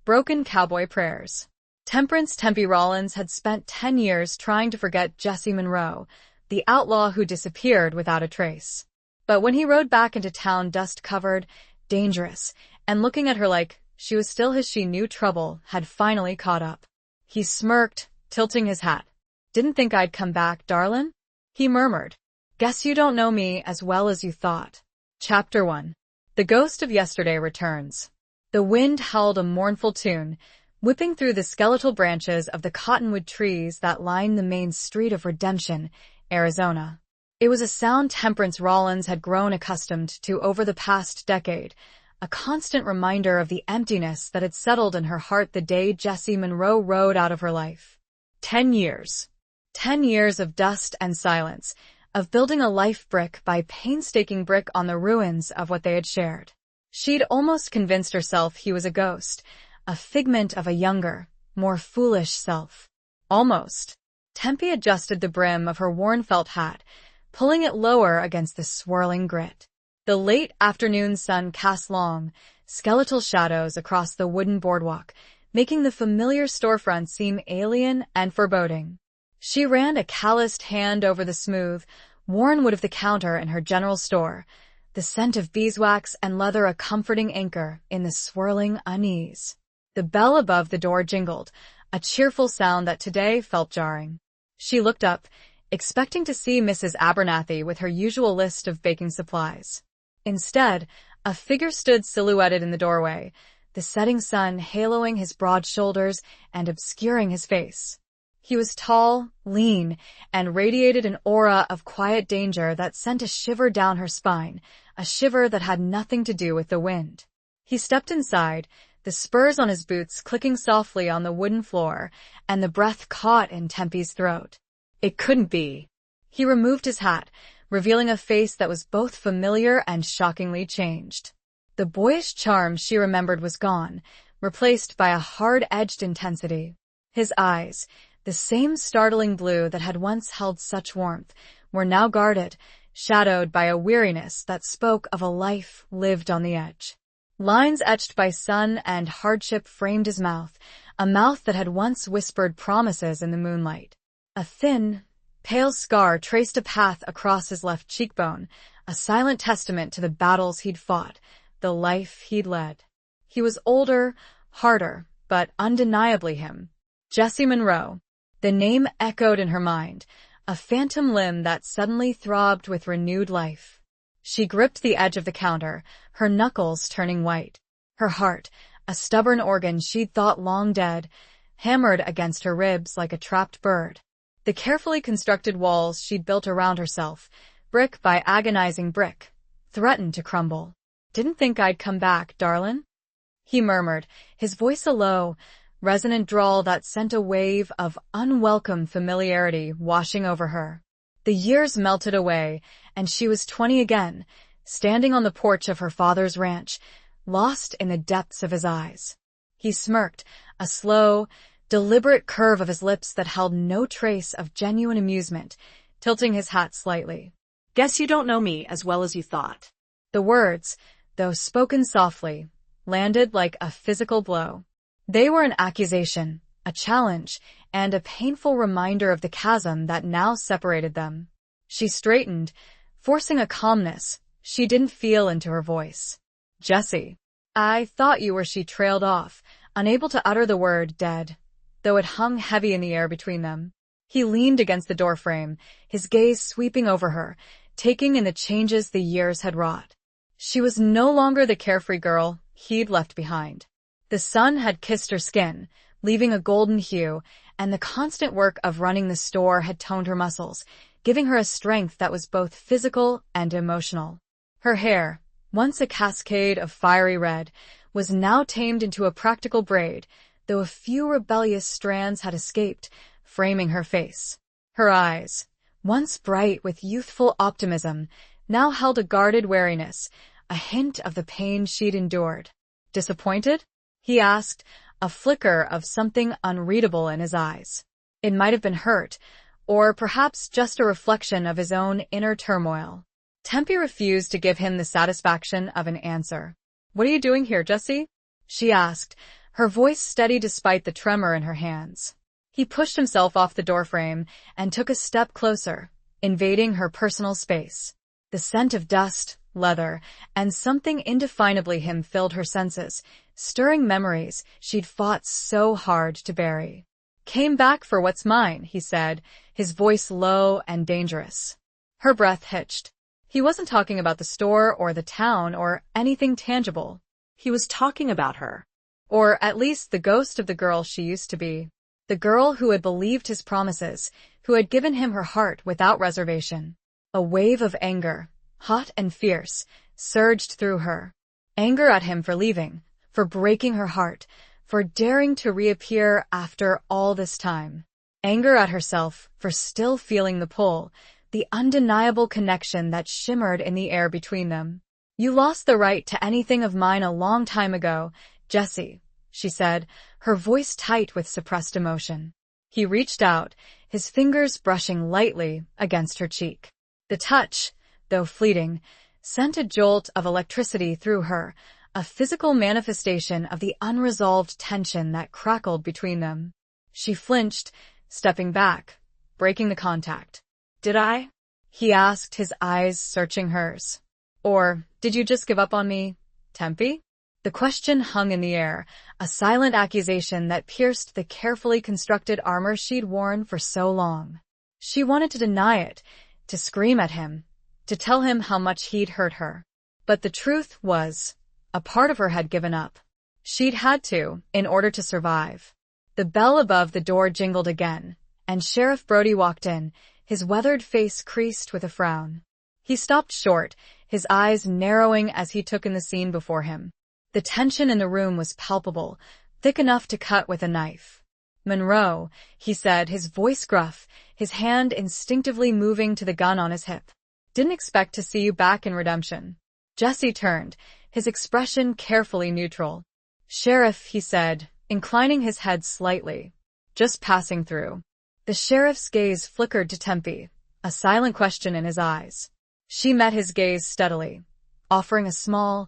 Broken Cowboy Prayers. Temperance Tempe Rollins had spent 10 years trying to forget Jesse Monroe, the outlaw who disappeared without a trace. But when he rode back into town dust-covered, dangerous, and looking at her like she was still his, she knew trouble had finally caught up. He smirked, tilting his hat. "Didn't think I'd come back, darlin'?" he murmured. "Guess you don't know me as well as you thought." Chapter 1. The Ghost of Yesterday Returns. The wind howled a mournful tune, whipping through the skeletal branches of the cottonwood trees that line the main street of Redemption, Arizona. It was a sound Temperance Rollins had grown accustomed to over the past decade, a constant reminder of the emptiness that had settled in her heart the day Jesse Monroe rode out of her life. 10 years. 10 years of dust and silence, of building a life brick by painstaking brick on the ruins of what they had shared. She'd almost convinced herself he was a ghost, a figment of a younger, more foolish self. Almost. Tempe adjusted the brim of her worn felt hat, pulling it lower against the swirling grit. The late afternoon sun cast long, skeletal shadows across the wooden boardwalk, making the familiar storefront seem alien and foreboding. She ran a calloused hand over the smooth, worn wood of the counter in her general store, the scent of beeswax and leather a comforting anchor in the swirling unease. The bell above the door jingled, a cheerful sound that today felt jarring. She looked up, expecting to see Mrs. Abernathy with her usual list of baking supplies. Instead, a figure stood silhouetted in the doorway, the setting sun haloing his broad shoulders and obscuring his face. He was tall, lean, and radiated an aura of quiet danger that sent a shiver down her spine, a shiver that had nothing to do with the wind. He stepped inside, the spurs on his boots clicking softly on the wooden floor, and the breath caught in Tempe's throat. It couldn't be. He removed his hat, revealing a face that was both familiar and shockingly changed. The boyish charm she remembered was gone, replaced by a hard-edged intensity. His eyes, the same startling blue that had once held such warmth, were now guarded, shadowed by a weariness that spoke of a life lived on the edge. Lines etched by sun and hardship framed his mouth, a mouth that had once whispered promises in the moonlight. A thin, pale scar traced a path across his left cheekbone, a silent testament to the battles he'd fought, the life he'd led. He was older, harder, but undeniably him. Jesse Monroe. The name echoed in her mind, a phantom limb that suddenly throbbed with renewed life. She gripped the edge of the counter, her knuckles turning white. Her heart, a stubborn organ she'd thought long dead, hammered against her ribs like a trapped bird. The carefully constructed walls she'd built around herself, brick by agonizing brick, threatened to crumble. "Didn't think I'd come back, darlin'," he murmured, his voice a low, resonant drawl that sent a wave of unwelcome familiarity washing over her. The years melted away, and she was 20 again, standing on the porch of her father's ranch, lost in the depths of his eyes. He smirked, a slow, deliberate curve of his lips that held no trace of genuine amusement, tilting his hat slightly. "Guess you don't know me as well as you thought." The words, though spoken softly, landed like a physical blow. They were an accusation, a challenge, and a painful reminder of the chasm that now separated them. She straightened, forcing a calmness she didn't feel into her voice. "Jesse, I thought you were," she trailed off, unable to utter the word dead, though it hung heavy in the air between them. He leaned against the doorframe, his gaze sweeping over her, taking in the changes the years had wrought. She was no longer the carefree girl he'd left behind. The sun had kissed her skin, leaving a golden hue, and the constant work of running the store had toned her muscles, giving her a strength that was both physical and emotional. Her hair, once a cascade of fiery red, was now tamed into a practical braid, though a few rebellious strands had escaped, framing her face. Her eyes, once bright with youthful optimism, now held a guarded wariness, a hint of the pain she'd endured. "Disappointed?" he asked, a flicker of something unreadable in his eyes. It might have been hurt, or perhaps just a reflection of his own inner turmoil. Tempe refused to give him the satisfaction of an answer. "What are you doing here, Jesse?" she asked, her voice steady despite the tremor in her hands. He pushed himself off the doorframe and took a step closer, invading her personal space. The scent of dust, leather, and something indefinably him filled her senses, stirring memories she'd fought so hard to bury. "Came back for what's mine," he said, his voice low and dangerous. Her breath hitched. He wasn't talking about the store or the town or anything tangible. He was talking about her. Or at least the ghost of the girl she used to be. The girl who had believed his promises, who had given him her heart without reservation. A wave of anger, hot and fierce, surged through her. Anger at him for leaving, for breaking her heart, for daring to reappear after all this time. Anger at herself for still feeling the pull, the undeniable connection that shimmered in the air between them. "You lost the right to anything of mine a long time ago, Jesse," she said, her voice tight with suppressed emotion. He reached out, his fingers brushing lightly against her cheek. The touch, though fleeting, sent a jolt of electricity through her, a physical manifestation of the unresolved tension that crackled between them. She flinched, stepping back, breaking the contact. "Did I?" he asked, his eyes searching hers. "Or did you just give up on me, Tempe?" The question hung in the air, a silent accusation that pierced the carefully constructed armor she'd worn for so long. She wanted to deny it, to scream at him, to tell him how much he'd hurt her. But the truth was, a part of her had given up. She'd had to, in order to survive. The bell above the door jingled again, and Sheriff Brody walked in, his weathered face creased with a frown. He stopped short, his eyes narrowing as he took in the scene before him. The tension in the room was palpable, thick enough to cut with a knife. "Monroe," he said, his voice gruff, his hand instinctively moving to the gun on his hip. "Didn't expect to see you back in redemption." Jesse turned, his expression carefully neutral. "Sheriff," he said, inclining his head slightly. "Just passing through." The sheriff's gaze flickered to Tempe, a silent question in his eyes. She met his gaze steadily, offering a small,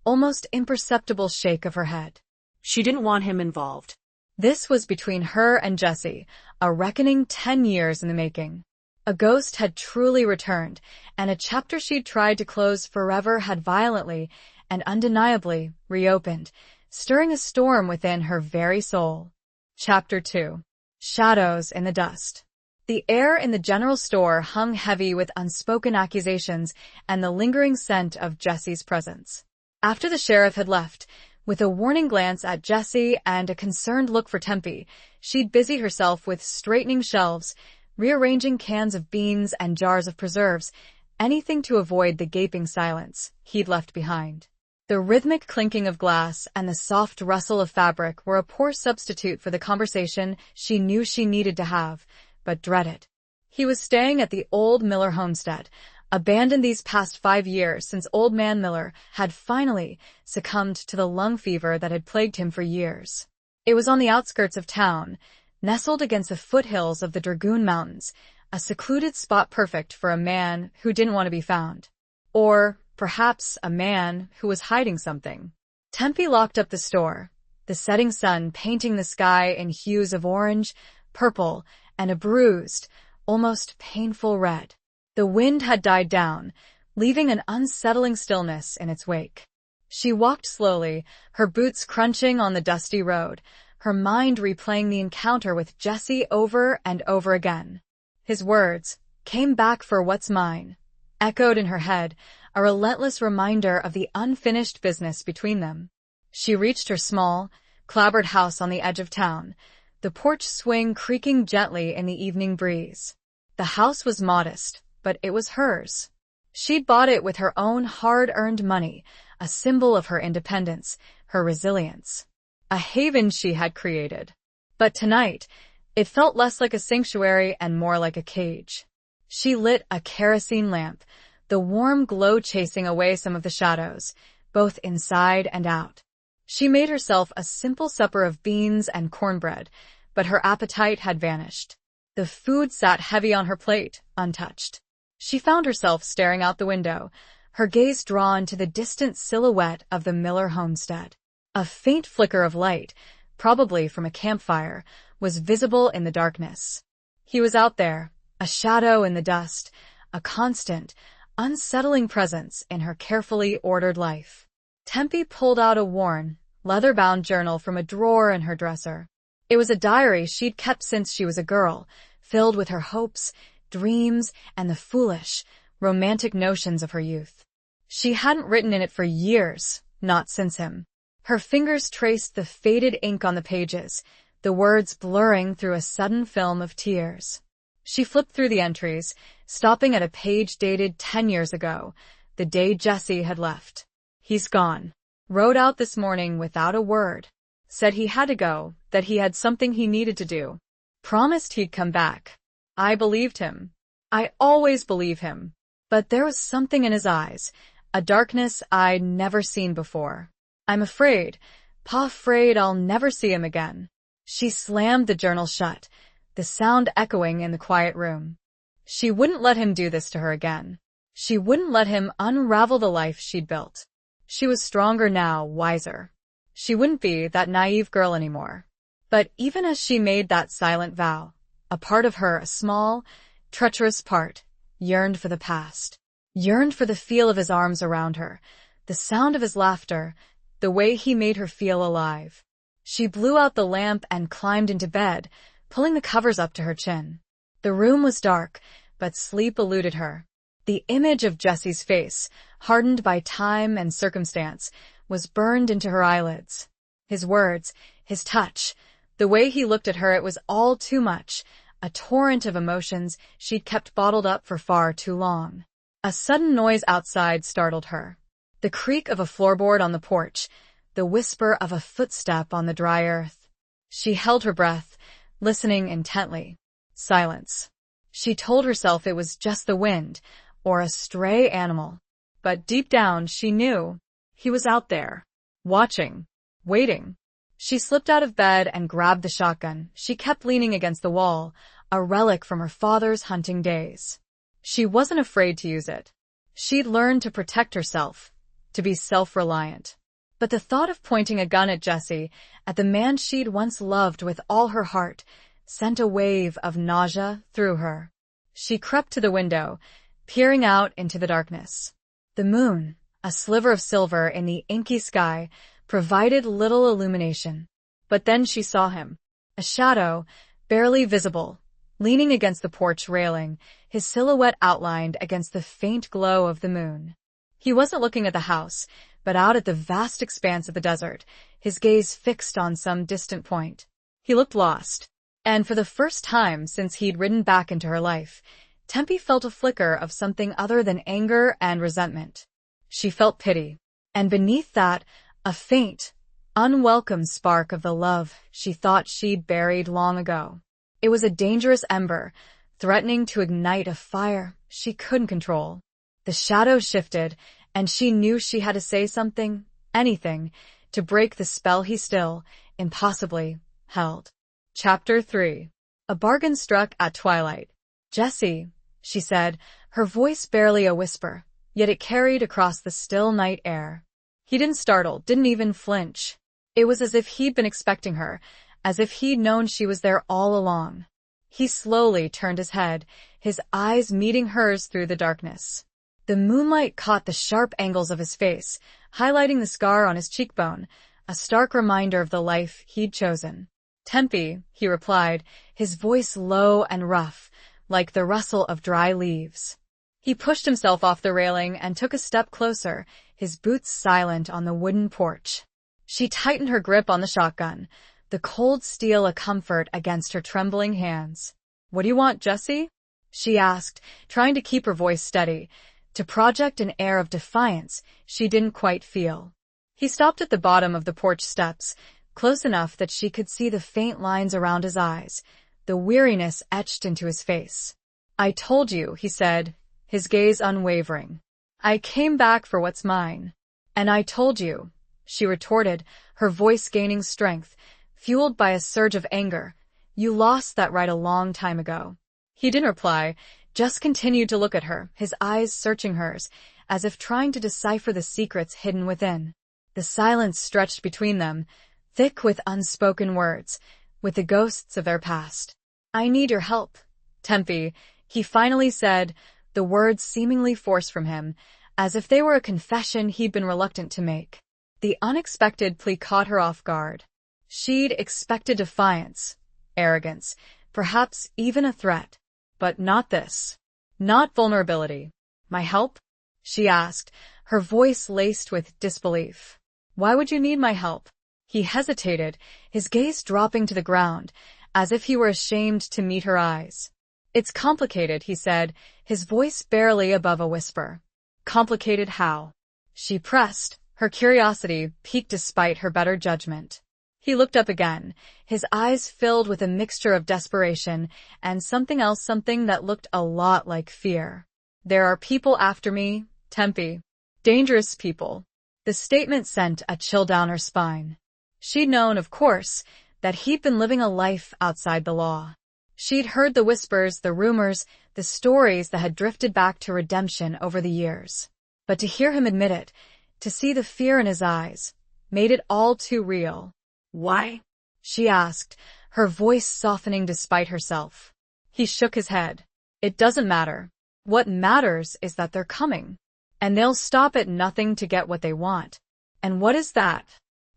almost imperceptible shake of her head. She didn't want him involved. This was between her and Jesse, a reckoning 10 years in the making. A ghost had truly returned, and a chapter she'd tried to close forever had violently and undeniably reopened, stirring a storm within her very soul. Chapter 2. Shadows in the Dust. The air in the general store hung heavy with unspoken accusations and the lingering scent of Jesse's presence. After the sheriff had left, with a warning glance at Jesse and a concerned look for Tempe, she'd busy herself with straightening shelves, rearranging cans of beans and jars of preserves, anything to avoid the gaping silence he'd left behind. The rhythmic clinking of glass and the soft rustle of fabric were a poor substitute for the conversation she knew she needed to have, but dreaded. He was staying at the old Miller homestead, abandoned these past 5 years since Old Man Miller had finally succumbed to the lung fever that had plagued him for years. It was on the outskirts of town, nestled against the foothills of the Dragoon Mountains, a secluded spot perfect for a man who didn't want to be found. Or perhaps a man who was hiding something. Tempe locked up the store, the setting sun painting the sky in hues of orange, purple, and a bruised, almost painful red. The wind had died down, leaving an unsettling stillness in its wake. She walked slowly, her boots crunching on the dusty road, her mind replaying the encounter with Jesse over and over again. His words, "Came back for what's mine," echoed in her head, a relentless reminder of the unfinished business between them. She reached her small, clapboard house on the edge of town, the porch swing creaking gently in the evening breeze. The house was modest, but it was hers. She'd bought it with her own hard-earned money, a symbol of her independence, her resilience. A haven she had created. But tonight, it felt less like a sanctuary and more like a cage. She lit a kerosene lamp, the warm glow chasing away some of the shadows, both inside and out. She made herself a simple supper of beans and cornbread, but her appetite had vanished. The food sat heavy on her plate, untouched. She found herself staring out the window, her gaze drawn to the distant silhouette of the Miller homestead. A faint flicker of light, probably from a campfire, was visible in the darkness. He was out there, a shadow in the dust, a constant, unsettling presence in her carefully ordered life. Tempe pulled out a worn, leather-bound journal from a drawer in her dresser. It was a diary she'd kept since she was a girl, filled with her hopes, dreams, and the foolish, romantic notions of her youth. She hadn't written in it for years, not since him. Her fingers traced the faded ink on the pages, the words blurring through a sudden film of tears. She flipped through the entries, stopping at a page dated 10 years ago, the day Jesse had left. "He's gone. Rode out this morning without a word. Said he had to go, that he had something he needed to do. Promised he'd come back. I believed him. I always believe him. But there was something in his eyes, a darkness I'd never seen before. I'm afraid, pa afraid I'll never see him again." She slammed the journal shut, the sound echoing in the quiet room. She wouldn't let him do this to her again. She wouldn't let him unravel the life she'd built. She was stronger now, wiser. She wouldn't be that naive girl anymore. But even as she made that silent vow, a part of her, a small, treacherous part, yearned for the past. Yearned for the feel of his arms around her, the sound of his laughter, the way he made her feel alive. She blew out the lamp and climbed into bed, pulling the covers up to her chin. The room was dark, but sleep eluded her. The image of Jesse's face, hardened by time and circumstance, was burned into her eyelids. His words, his touch, the way he looked at her, it was all too much, a torrent of emotions she'd kept bottled up for far too long. A sudden noise outside startled her. The creak of a floorboard on the porch, the whisper of a footstep on the dry earth. She held her breath, listening intently. Silence. She told herself it was just the wind, or a stray animal. But deep down she knew he was out there, watching, waiting. She slipped out of bed and grabbed the shotgun she kept leaning against the wall, a relic from her father's hunting days. She wasn't afraid to use it. She'd learned to protect herself, to be self-reliant. But the thought of pointing a gun at Jesse, at the man she'd once loved with all her heart, sent a wave of nausea through her. She crept to the window, peering out into the darkness. The moon, a sliver of silver in the inky sky, provided little illumination. But then she saw him, a shadow, barely visible, leaning against the porch railing, his silhouette outlined against the faint glow of the moon. He wasn't looking at the house, but out at the vast expanse of the desert, his gaze fixed on some distant point. He looked lost, and for the first time since he'd ridden back into her life, Tempe felt a flicker of something other than anger and resentment. She felt pity, and beneath that, a faint, unwelcome spark of the love she thought she'd buried long ago. It was a dangerous ember, threatening to ignite a fire she couldn't control. The shadows shifted, and she knew she had to say something, anything, to break the spell he still, impossibly, held. Chapter 3. A bargain struck at twilight. "Jesse," she said, her voice barely a whisper, yet it carried across the still night air. He didn't startle, didn't even flinch. It was as if he'd been expecting her, as if he'd known she was there all along. He slowly turned his head, his eyes meeting hers through the darkness. The moonlight caught the sharp angles of his face, highlighting the scar on his cheekbone, a stark reminder of the life he'd chosen. "Tempe," he replied, his voice low and rough, like the rustle of dry leaves. He pushed himself off the railing and took a step closer, his boots silent on the wooden porch. She tightened her grip on the shotgun, the cold steel a comfort against her trembling hands. "What do you want, Jesse?" she asked, trying to keep her voice steady, to project an air of defiance she didn't quite feel. He stopped at the bottom of the porch steps, close enough that she could see the faint lines around his eyes, the weariness etched into his face. "I told you," he said, his gaze unwavering. "I came back for what's mine." "And I told you," she retorted, her voice gaining strength, fueled by a surge of anger. "You lost that right a long time ago." He didn't reply, just continued to look at her, his eyes searching hers, as if trying to decipher the secrets hidden within. The silence stretched between them, thick with unspoken words, with the ghosts of their past. "I need your help, Tempe," he finally said, the words seemingly forced from him, as if they were a confession he'd been reluctant to make. The unexpected plea caught her off guard. She'd expected defiance, arrogance, perhaps even a threat. But not this. Not vulnerability. "My help?" she asked, her voice laced with disbelief. "Why would you need my help?" He hesitated, his gaze dropping to the ground, as if he were ashamed to meet her eyes. "It's complicated," he said, his voice barely above a whisper. "Complicated how?" She pressed, her curiosity piqued despite her better judgment. He looked up again, his eyes filled with a mixture of desperation and something else, something that looked a lot like fear. "There are people after me, Tempe. Dangerous people." The statement sent a chill down her spine. She'd known, of course, that he'd been living a life outside the law. She'd heard the whispers, the rumors, the stories that had drifted back to redemption over the years. But to hear him admit it, to see the fear in his eyes, made it all too real. "Why?" she asked, her voice softening despite herself. He shook his head. "It doesn't matter. What matters is that they're coming. And they'll stop at nothing to get what they want." "And what is that?"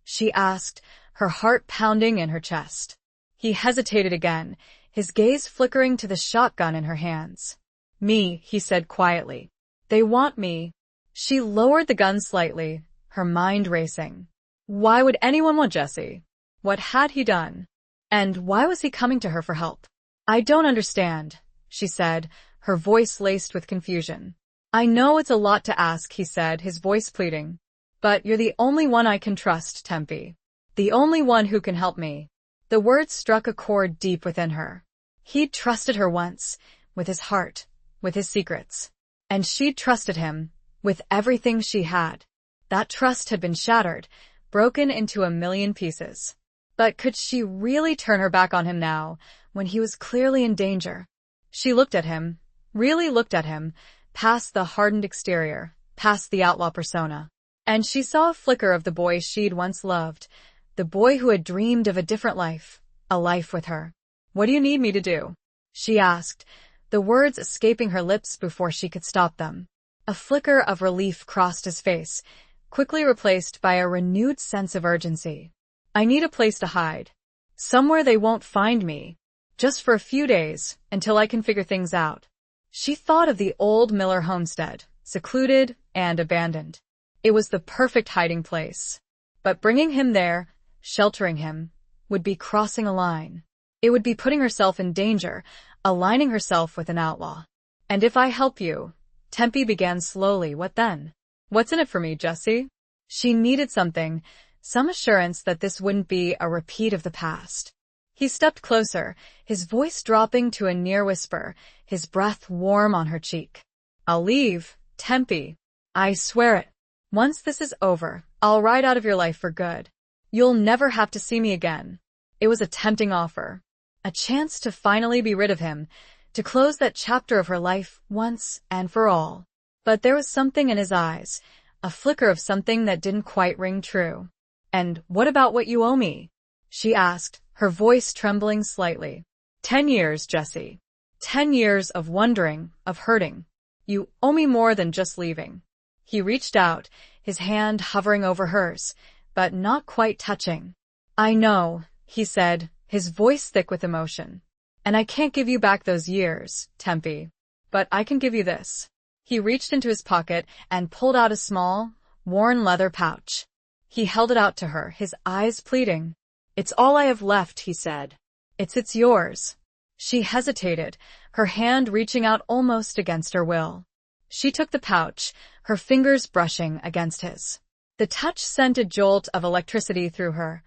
she asked, her heart pounding in her chest. He hesitated again, his gaze flickering to the shotgun in her hands. "Me," he said quietly. "They want me." She lowered the gun slightly, her mind racing. Why would anyone want Jesse? What had he done? And why was he coming to her for help? "I don't understand," she said, her voice laced with confusion. "I know it's a lot to ask," he said, his voice pleading. "But you're the only one I can trust, Tempe. The only one who can help me." The words struck a chord deep within her. He'd trusted her once, with his heart, with his secrets. And she'd trusted him, with everything she had. That trust had been shattered, broken into a million pieces. But could she really turn her back on him now, when he was clearly in danger? She looked at him, really looked at him, past the hardened exterior, past the outlaw persona. And she saw a flicker of the boy she'd once loved, the boy who had dreamed of a different life, a life with her. "What do you need me to do?" she asked, the words escaping her lips before she could stop them. A flicker of relief crossed his face, quickly replaced by a renewed sense of urgency. "I need a place to hide. Somewhere they won't find me. Just for a few days, until I can figure things out." She thought of the old Miller homestead, secluded and abandoned. It was the perfect hiding place. But bringing him there, sheltering him, would be crossing a line. It would be putting herself in danger, aligning herself with an outlaw. "And if I help you," Tempe began slowly, "what then? What's in it for me, Jesse?" She needed something, some assurance that this wouldn't be a repeat of the past. He stepped closer, his voice dropping to a near whisper, his breath warm on her cheek. "I'll leave, Tempe. I swear it. Once this is over, I'll ride out of your life for good. You'll never have to see me again." It was a tempting offer. A chance to finally be rid of him, to close that chapter of her life once and for all. But there was something in his eyes, a flicker of something that didn't quite ring true. "And what about what you owe me?" she asked, her voice trembling slightly. 10 years, Jesse. 10 years of wondering, of hurting. You owe me more than just leaving." He reached out, his hand hovering over hers, but not quite touching. "I know," he said, his voice thick with emotion. "And I can't give you back those years, Tempe. But I can give you this." He reached into his pocket and pulled out a small, worn leather pouch. He held it out to her, his eyes pleading. "It's all I have left," he said. It's yours." She hesitated, her hand reaching out almost against her will. She took the pouch, her fingers brushing against his. The touch sent a jolt of electricity through her,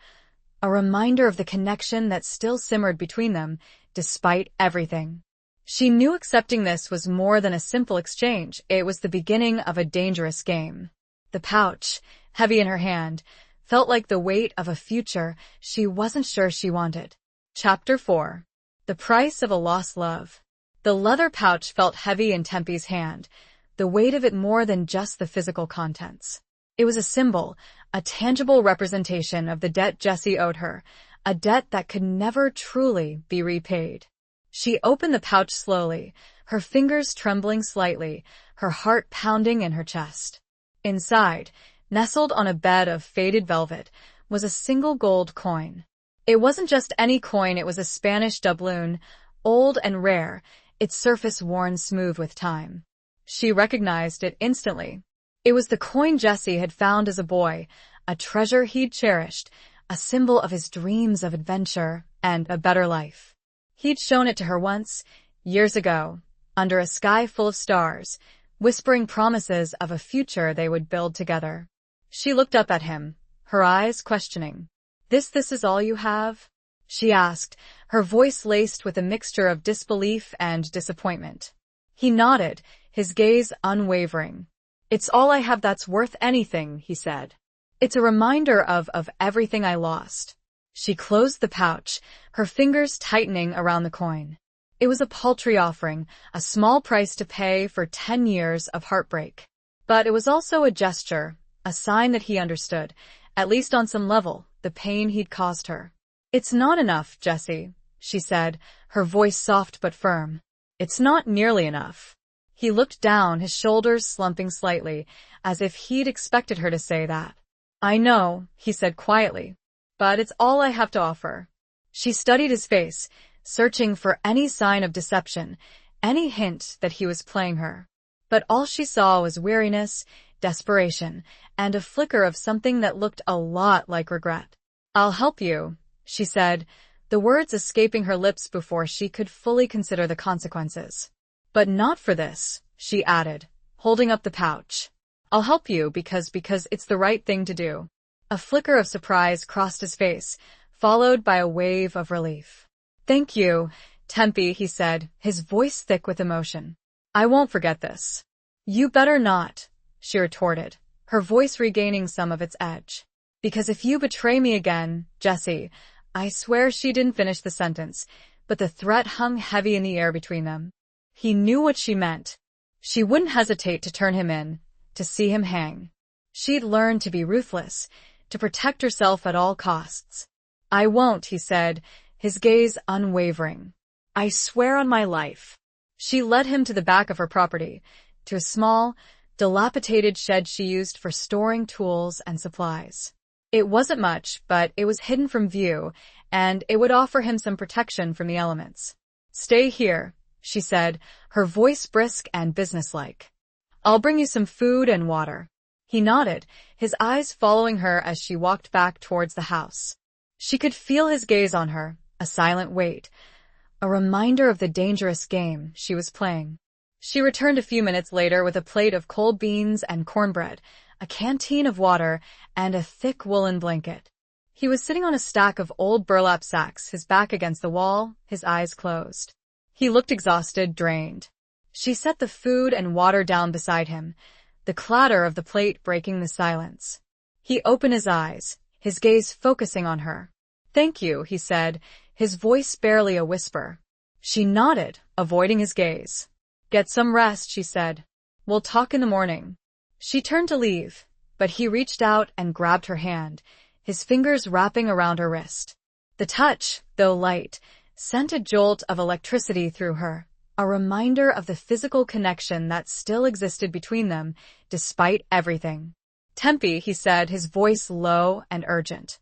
a reminder of the connection that still simmered between them, despite everything. She knew accepting this was more than a simple exchange. It was the beginning of a dangerous game. The pouch, heavy in her hand, felt like the weight of a future she wasn't sure she wanted. Chapter 4. The Price of a Lost Love. The leather pouch felt heavy in Tempe's hand, the weight of it more than just the physical contents. It was a symbol, a tangible representation of the debt Jessie owed her, a debt that could never truly be repaid. She opened the pouch slowly, her fingers trembling slightly, her heart pounding in her chest. Inside, nestled on a bed of faded velvet, was a single gold coin. It wasn't just any coin, it was a Spanish doubloon, old and rare, its surface worn smooth with time. She recognized it instantly. It was the coin Jessie had found as a boy, a treasure he'd cherished, a symbol of his dreams of adventure and a better life. He'd shown it to her once, years ago, under a sky full of stars, whispering promises of a future they would build together. She looked up at him, her eyes questioning. This is all you have?" she asked, her voice laced with a mixture of disbelief and disappointment. He nodded, his gaze unwavering. "It's all I have that's worth anything," he said. "It's a reminder of everything I lost." She closed the pouch, her fingers tightening around the coin. It was a paltry offering, a small price to pay for 10 years of heartbreak. But it was also a gesture, a sign that he understood, at least on some level, the pain he'd caused her. "It's not enough, Jessie," she said, her voice soft but firm. "It's not nearly enough." He looked down, his shoulders slumping slightly, as if he'd expected her to say that. "I know," he said quietly, "but it's all I have to offer." She studied his face, searching for any sign of deception, any hint that he was playing her. But all she saw was weariness, desperation, and a flicker of something that looked a lot like regret. "I'll help you," she said, the words escaping her lips before she could fully consider the consequences. "But not for this," she added, holding up the pouch. "I'll help you because it's the right thing to do." A flicker of surprise crossed his face, followed by a wave of relief. "Thank you, Tempe," he said, his voice thick with emotion. "I won't forget this." "You better not," she retorted, her voice regaining some of its edge. "Because if you betray me again, Jessie," I swear she didn't finish the sentence, but the threat hung heavy in the air between them. He knew what she meant. She wouldn't hesitate to turn him in, to see him hang. She'd learned to be ruthless, to protect herself at all costs. "I won't," he said, his gaze unwavering. "I swear on my life." She led him to the back of her property, to a small, dilapidated shed she used for storing tools and supplies. It wasn't much, but it was hidden from view, and it would offer him some protection from the elements. "Stay here," she said, her voice brisk and businesslike. "I'll bring you some food and water." He nodded, his eyes following her as she walked back towards the house. She could feel his gaze on her, a silent weight, a reminder of the dangerous game she was playing. She returned a few minutes later with a plate of cold beans and cornbread, a canteen of water, and a thick woolen blanket. He was sitting on a stack of old burlap sacks, his back against the wall, his eyes closed. He looked exhausted, drained. She set the food and water down beside him, the clatter of the plate breaking the silence. He opened his eyes, his gaze focusing on her. "Thank you," he said, his voice barely a whisper. She nodded, avoiding his gaze. "Get some rest," she said. "We'll talk in the morning." She turned to leave, but he reached out and grabbed her hand, his fingers wrapping around her wrist. The touch, though light, sent a jolt of electricity through her, a reminder of the physical connection that still existed between them, despite everything. "Tempe," he said, his voice low and urgent.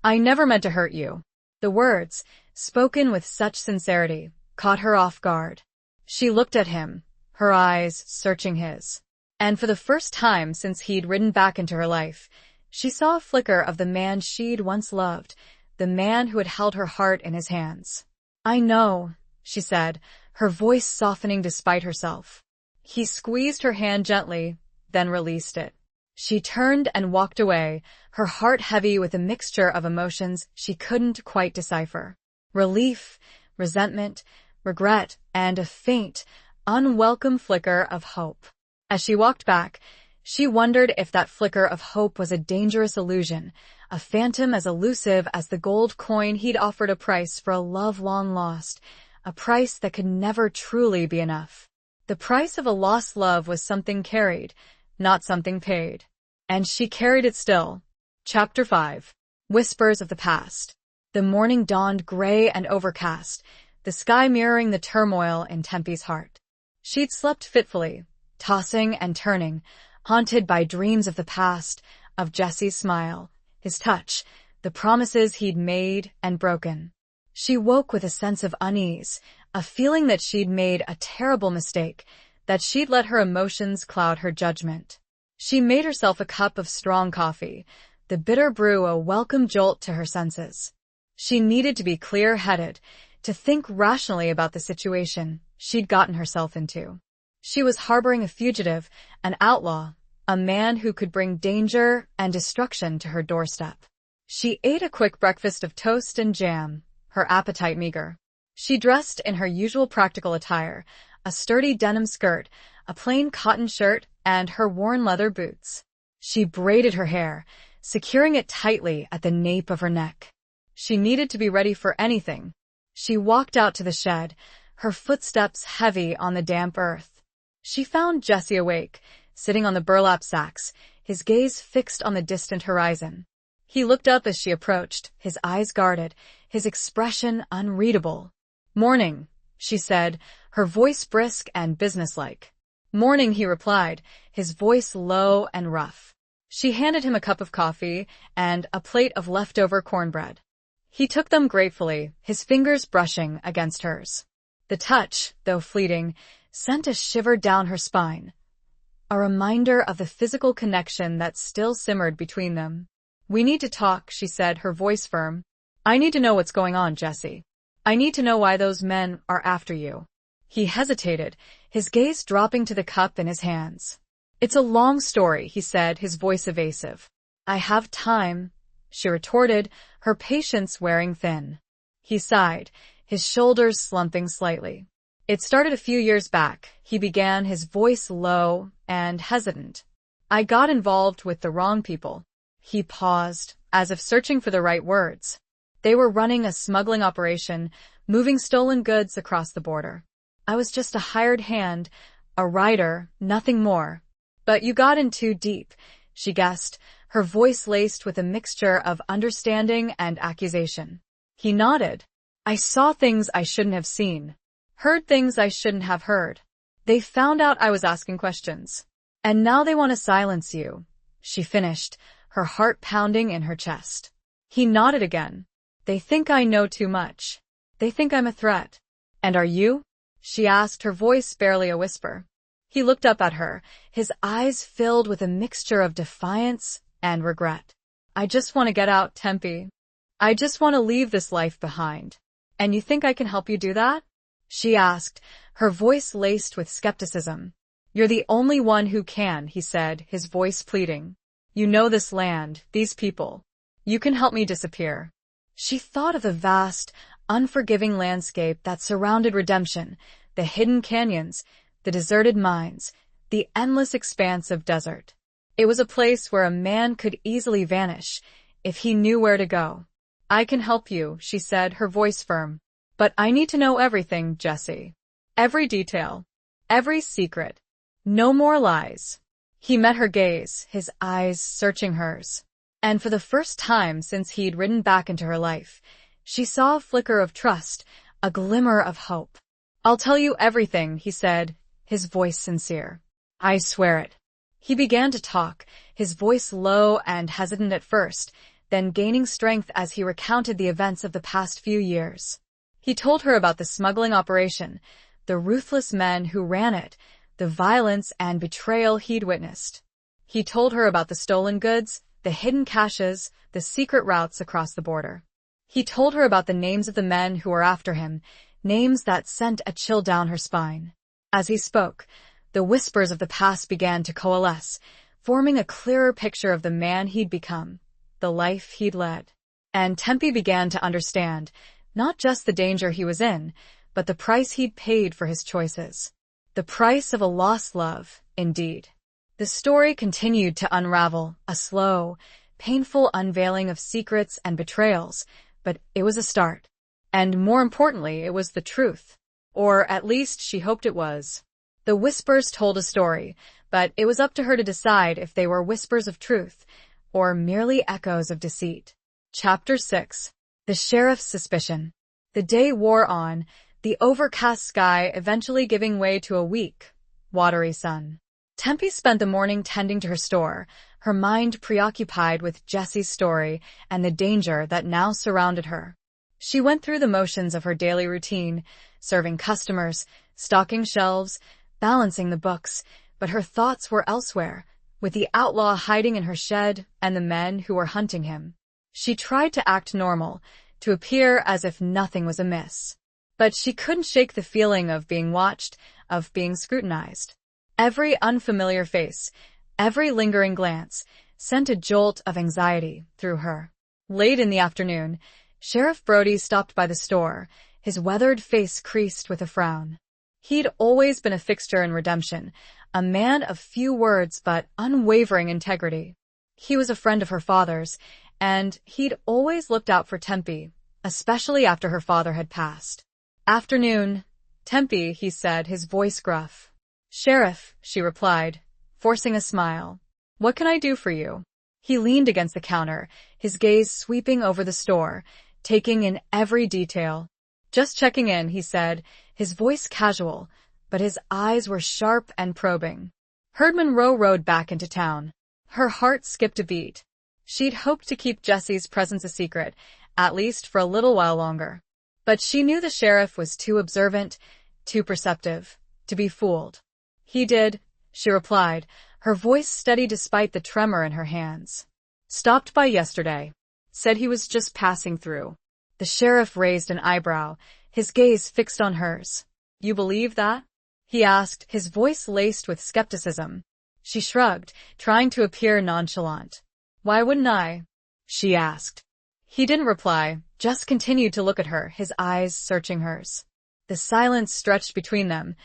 "I never meant to hurt you." The words, spoken with such sincerity, caught her off guard. She looked at him, her eyes searching his. And for the first time since he'd ridden back into her life, she saw a flicker of the man she'd once loved, the man who had held her heart in his hands. "I know," she said, her voice softening despite herself. He squeezed her hand gently, then released it. She turned and walked away, her heart heavy with a mixture of emotions she couldn't quite decipher. Relief, resentment, regret, and a faint, unwelcome flicker of hope. As she walked back, she wondered if that flicker of hope was a dangerous illusion, a phantom as elusive as the gold coin he'd offered, a price for a love long lost, a price that could never truly be enough. The price of a lost love was something carried, not something paid. And she carried it still, Chapter 5. Whispers of the Past. The morning dawned gray and overcast, the sky mirroring the turmoil in Tempe's heart. She'd slept fitfully, tossing and turning, haunted by dreams of the past, of Jesse's smile, his touch, the promises he'd made and broken. She woke with a sense of unease, a feeling that she'd made a terrible mistake, that she'd let her emotions cloud her judgment. She made herself a cup of strong coffee, the bitter brew a welcome jolt to her senses. She needed to be clear-headed, to think rationally about the situation she'd gotten herself into. She was harboring a fugitive, an outlaw, a man who could bring danger and destruction to her doorstep. She ate a quick breakfast of toast and jam, her appetite meager. She dressed in her usual practical attire, a sturdy denim skirt, a plain cotton shirt, and her worn leather boots. She braided her hair, securing it tightly at the nape of her neck. She needed to be ready for anything. She walked out to the shed, her footsteps heavy on the damp earth. She found Jesse awake, sitting on the burlap sacks, his gaze fixed on the distant horizon. He looked up as she approached, his eyes guarded, his expression unreadable. "Morning," she said, her voice brisk and businesslike. "Morning," he replied, his voice low and rough. She handed him a cup of coffee and a plate of leftover cornbread. He took them gratefully, his fingers brushing against hers. The touch, though fleeting, sent a shiver down her spine, a reminder of the physical connection that still simmered between them. "We need to talk," she said, her voice firm. "I need to know what's going on, Jesse. I need to know why those men are after you." He hesitated, his gaze dropping to the cup in his hands. "It's a long story," he said, his voice evasive. "I have time," she retorted, her patience wearing thin. He sighed, his shoulders slumping slightly. "It started a few years back," he began, his voice low and hesitant. "I got involved with the wrong people." He paused, as if searching for the right words. "They were running a smuggling operation, moving stolen goods across the border. I was just a hired hand, a rider, nothing more. But you got in too deep," she guessed, her voice laced with a mixture of understanding and accusation. He nodded. "I saw things I shouldn't have seen, heard things I shouldn't have heard. They found out I was asking questions. And now they want to silence you," she finished, her heart pounding in her chest. He nodded again. "They think I know too much. They think I'm a threat." "And are you?" she asked, her voice barely a whisper. He looked up at her, his eyes filled with a mixture of defiance and regret. "I just want to get out, Tempe. I just want to leave this life behind. And you think I can help you do that?" she asked, her voice laced with skepticism. "You're the only one who can," he said, his voice pleading. "You know this land, these people. You can help me disappear." She thought of the vast, unforgiving landscape that surrounded Redemption, the hidden canyons, the deserted mines, the endless expanse of desert. It was a place where a man could easily vanish, if he knew where to go. "I can help you," she said, her voice firm. "But I need to know everything, Jesse. Every detail. Every secret. No more lies." He met her gaze, his eyes searching hers. And for the first time since he'd ridden back into her life, she saw a flicker of trust, a glimmer of hope. "I'll tell you everything," he said, his voice sincere. "I swear it." He began to talk, his voice low and hesitant at first, then gaining strength as he recounted the events of the past few years. He told her about the smuggling operation, the ruthless men who ran it, the violence and betrayal he'd witnessed. He told her about the stolen goods, the hidden caches, the secret routes across the border. He told her about the names of the men who were after him, names that sent a chill down her spine. As he spoke, the whispers of the past began to coalesce, forming a clearer picture of the man he'd become, the life he'd led. And Tempe began to understand, not just the danger he was in, but the price he'd paid for his choices. The price of a lost love, indeed. The story continued to unravel, a slow, painful unveiling of secrets and betrayals, but it was a start. And more importantly, it was the truth. Or at least she hoped it was. The whispers told a story, but it was up to her to decide if they were whispers of truth, or merely echoes of deceit. Chapter 6. The Sheriff's Suspicion. The day wore on, the overcast sky eventually giving way to a weak, watery sun. Tempe spent the morning tending to her store, her mind preoccupied with Jesse's story and the danger that now surrounded her. She went through the motions of her daily routine, serving customers, stocking shelves, balancing the books, but her thoughts were elsewhere, with the outlaw hiding in her shed and the men who were hunting him. She tried to act normal, to appear as if nothing was amiss. But she couldn't shake the feeling of being watched, of being scrutinized. Every unfamiliar face, every lingering glance, sent a jolt of anxiety through her. Late in the afternoon, Sheriff Brody stopped by the store, his weathered face creased with a frown. He'd always been a fixture in Redemption, a man of few words but unwavering integrity. He was a friend of her father's, and he'd always looked out for Tempe, especially after her father had passed. "Afternoon, Tempe," he said, his voice gruff. "Sheriff," she replied, forcing a smile. "What can I do for you?" He leaned against the counter, his gaze sweeping over the store, taking in every detail. "Just checking in," he said, his voice casual, but his eyes were sharp and probing. Heard Monroe rode back into town. Her heart skipped a beat. She'd hoped to keep Jesse's presence a secret, at least for a little while longer. But she knew the sheriff was too observant, too perceptive, to be fooled. "He did," she replied, her voice steady despite the tremor in her hands. "Stopped by yesterday. Said he was just passing through." The sheriff raised an eyebrow, his gaze fixed on hers. "You believe that?" he asked, his voice laced with skepticism. She shrugged, trying to appear nonchalant. "Why wouldn't I?" she asked. He didn't reply, just continued to look at her, his eyes searching hers. The silence stretched between them,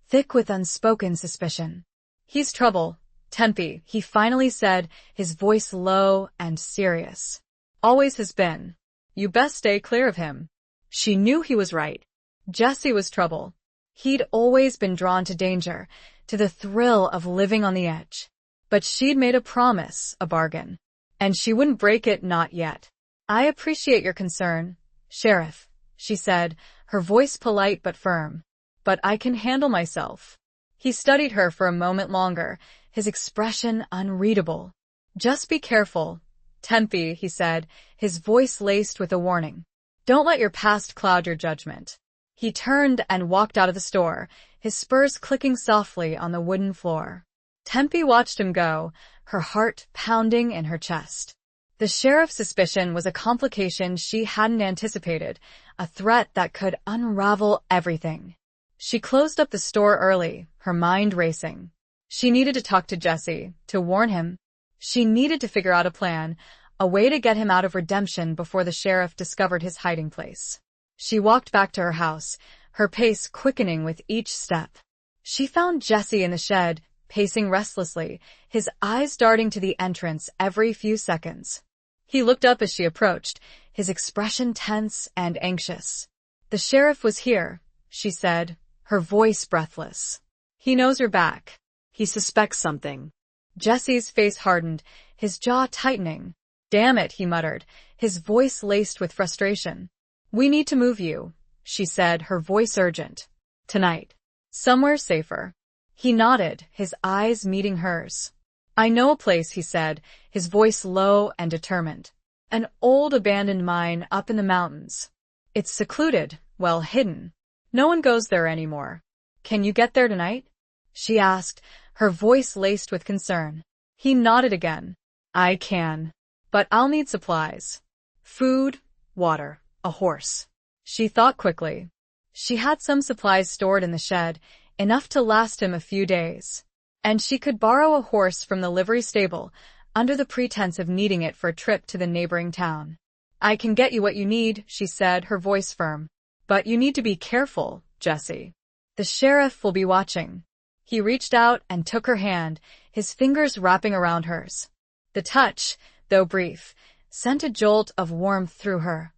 thick with unspoken suspicion. "He's trouble, Tempe," he finally said, his voice low and serious. "Always has been. You best stay clear of him." She knew he was right. Jesse was trouble. He'd always been drawn to danger, to the thrill of living on the edge. But she'd made a promise, a bargain. And she wouldn't break it, not yet. "I appreciate your concern, Sheriff," she said, her voice polite but firm. "But I can handle myself." He studied her for a moment longer, his expression unreadable. "Just be careful, Tempe," he said, his voice laced with a warning. "Don't let your past cloud your judgment." He turned and walked out of the store, his spurs clicking softly on the wooden floor. Tempe watched him go, her heart pounding in her chest. The sheriff's suspicion was a complication she hadn't anticipated, a threat that could unravel everything. She closed up the store early, her mind racing. She needed to talk to Jesse, to warn him. She needed to figure out a plan, a way to get him out of Redemption before the sheriff discovered his hiding place. She walked back to her house, her pace quickening with each step. She found Jesse in the shed, pacing restlessly, his eyes darting to the entrance every few seconds. He looked up as she approached, his expression tense and anxious. "The sheriff was here," she said, her voice breathless. "He knows you're back. He suspects something." Jesse's face hardened, his jaw tightening. "Damn it," he muttered, his voice laced with frustration. "We need to move you," she said, her voice urgent. "Tonight. Somewhere safer." He nodded, his eyes meeting hers. "I know a place," he said, his voice low and determined. "An old abandoned mine up in the mountains. It's secluded, well hidden. No one goes there anymore. Can you get there tonight?" she asked, her voice laced with concern. He nodded again. "I can. But I'll need supplies. Food, water, a horse." She thought quickly. She had some supplies stored in the shed, enough to last him a few days. And she could borrow a horse from the livery stable, under the pretense of needing it for a trip to the neighboring town. "I can get you what you need," she said, her voice firm. "But you need to be careful, Jesse. The sheriff will be watching." He reached out and took her hand, his fingers wrapping around hers. The touch, though brief, sent a jolt of warmth through her,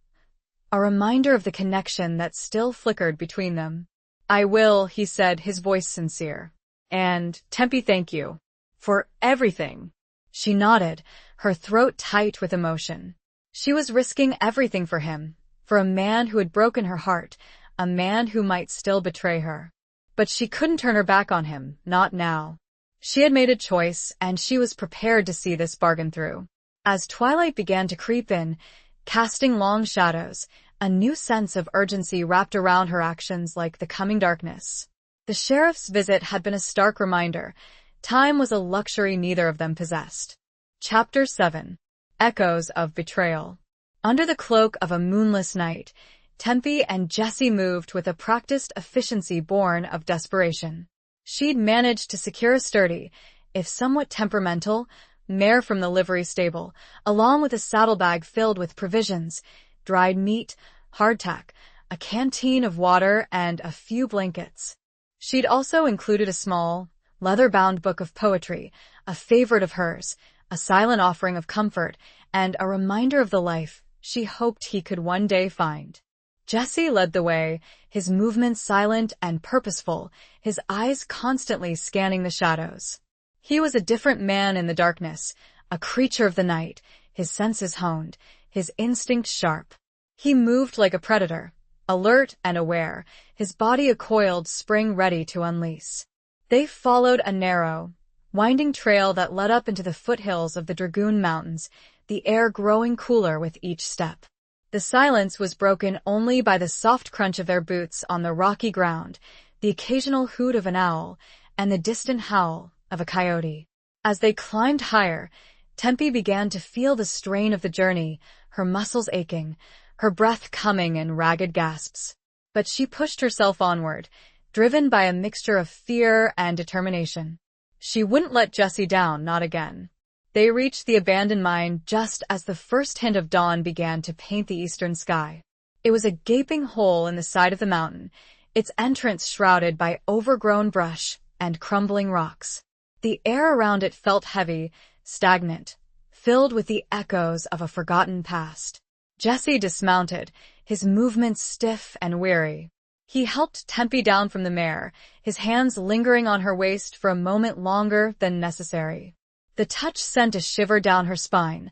a reminder of the connection that still flickered between them. "I will," he said, his voice sincere. "And, Tempe, thank you. For everything." She nodded, her throat tight with emotion. She was risking everything for him, for a man who had broken her heart, a man who might still betray her. But she couldn't turn her back on him, not now. She had made a choice, and she was prepared to see this bargain through. As twilight began to creep in, casting long shadows, a new sense of urgency wrapped around her actions like the coming darkness. The sheriff's visit had been a stark reminder. Time was a luxury neither of them possessed. Chapter 7. Echoes of Betrayal. Under the cloak of a moonless night, Tempe and Jessie moved with a practiced efficiency born of desperation. She'd managed to secure a sturdy, if somewhat temperamental, mare from the livery stable, along with a saddlebag filled with provisions, dried meat, hardtack, a canteen of water, and a few blankets. She'd also included a small, leather-bound book of poetry, a favorite of hers, a silent offering of comfort, and a reminder of the life she hoped he could one day find. Jesse led the way, his movements silent and purposeful, his eyes constantly scanning the shadows. He was a different man in the darkness, a creature of the night, his senses honed, his instincts sharp. He moved like a predator, alert and aware, his body a coiled spring ready to unleash. They followed a narrow, winding trail that led up into the foothills of the Dragoon Mountains, the air growing cooler with each step. The silence was broken only by the soft crunch of their boots on the rocky ground, the occasional hoot of an owl, and the distant howl of a coyote. As they climbed higher, Tempe began to feel the strain of the journey, her muscles aching, her breath coming in ragged gasps. But she pushed herself onward, driven by a mixture of fear and determination. She wouldn't let Jesse down, not again. They reached the abandoned mine just as the first hint of dawn began to paint the eastern sky. It was a gaping hole in the side of the mountain, its entrance shrouded by overgrown brush and crumbling rocks. The air around it felt heavy, stagnant, filled with the echoes of a forgotten past. Jesse dismounted, his movements stiff and weary. He helped Tempe down from the mare, his hands lingering on her waist for a moment longer than necessary. The touch sent a shiver down her spine,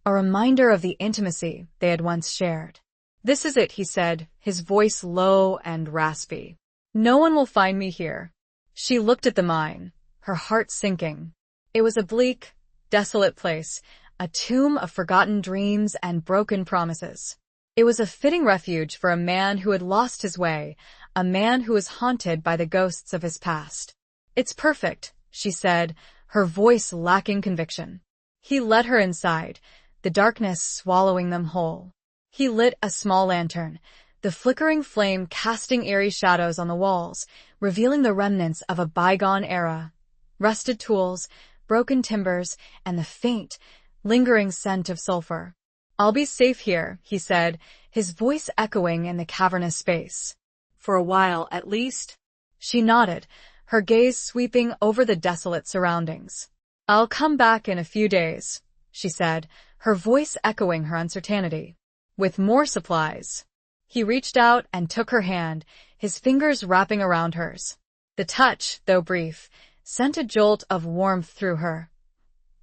a reminder of the intimacy they had once shared. "This is it," he said, his voice low and raspy. "No one will find me here." She looked at the mine, her heart sinking. It was a bleak, desolate place, a tomb of forgotten dreams and broken promises. It was a fitting refuge for a man who had lost his way, a man who was haunted by the ghosts of his past. "It's perfect," she said, her voice lacking conviction. He led her inside, the darkness swallowing them whole. He lit a small lantern, the flickering flame casting eerie shadows on the walls, revealing the remnants of a bygone era. Rusted tools, broken timbers, and the faint, lingering scent of sulfur. "I'll be safe here," he said, his voice echoing in the cavernous space. For a while, at least. She nodded, her gaze sweeping over the desolate surroundings. "I'll come back in a few days," she said, her voice echoing her uncertainty. "With more supplies." He reached out and took her hand, his fingers wrapping around hers. The touch, though brief, sent a jolt of warmth through her,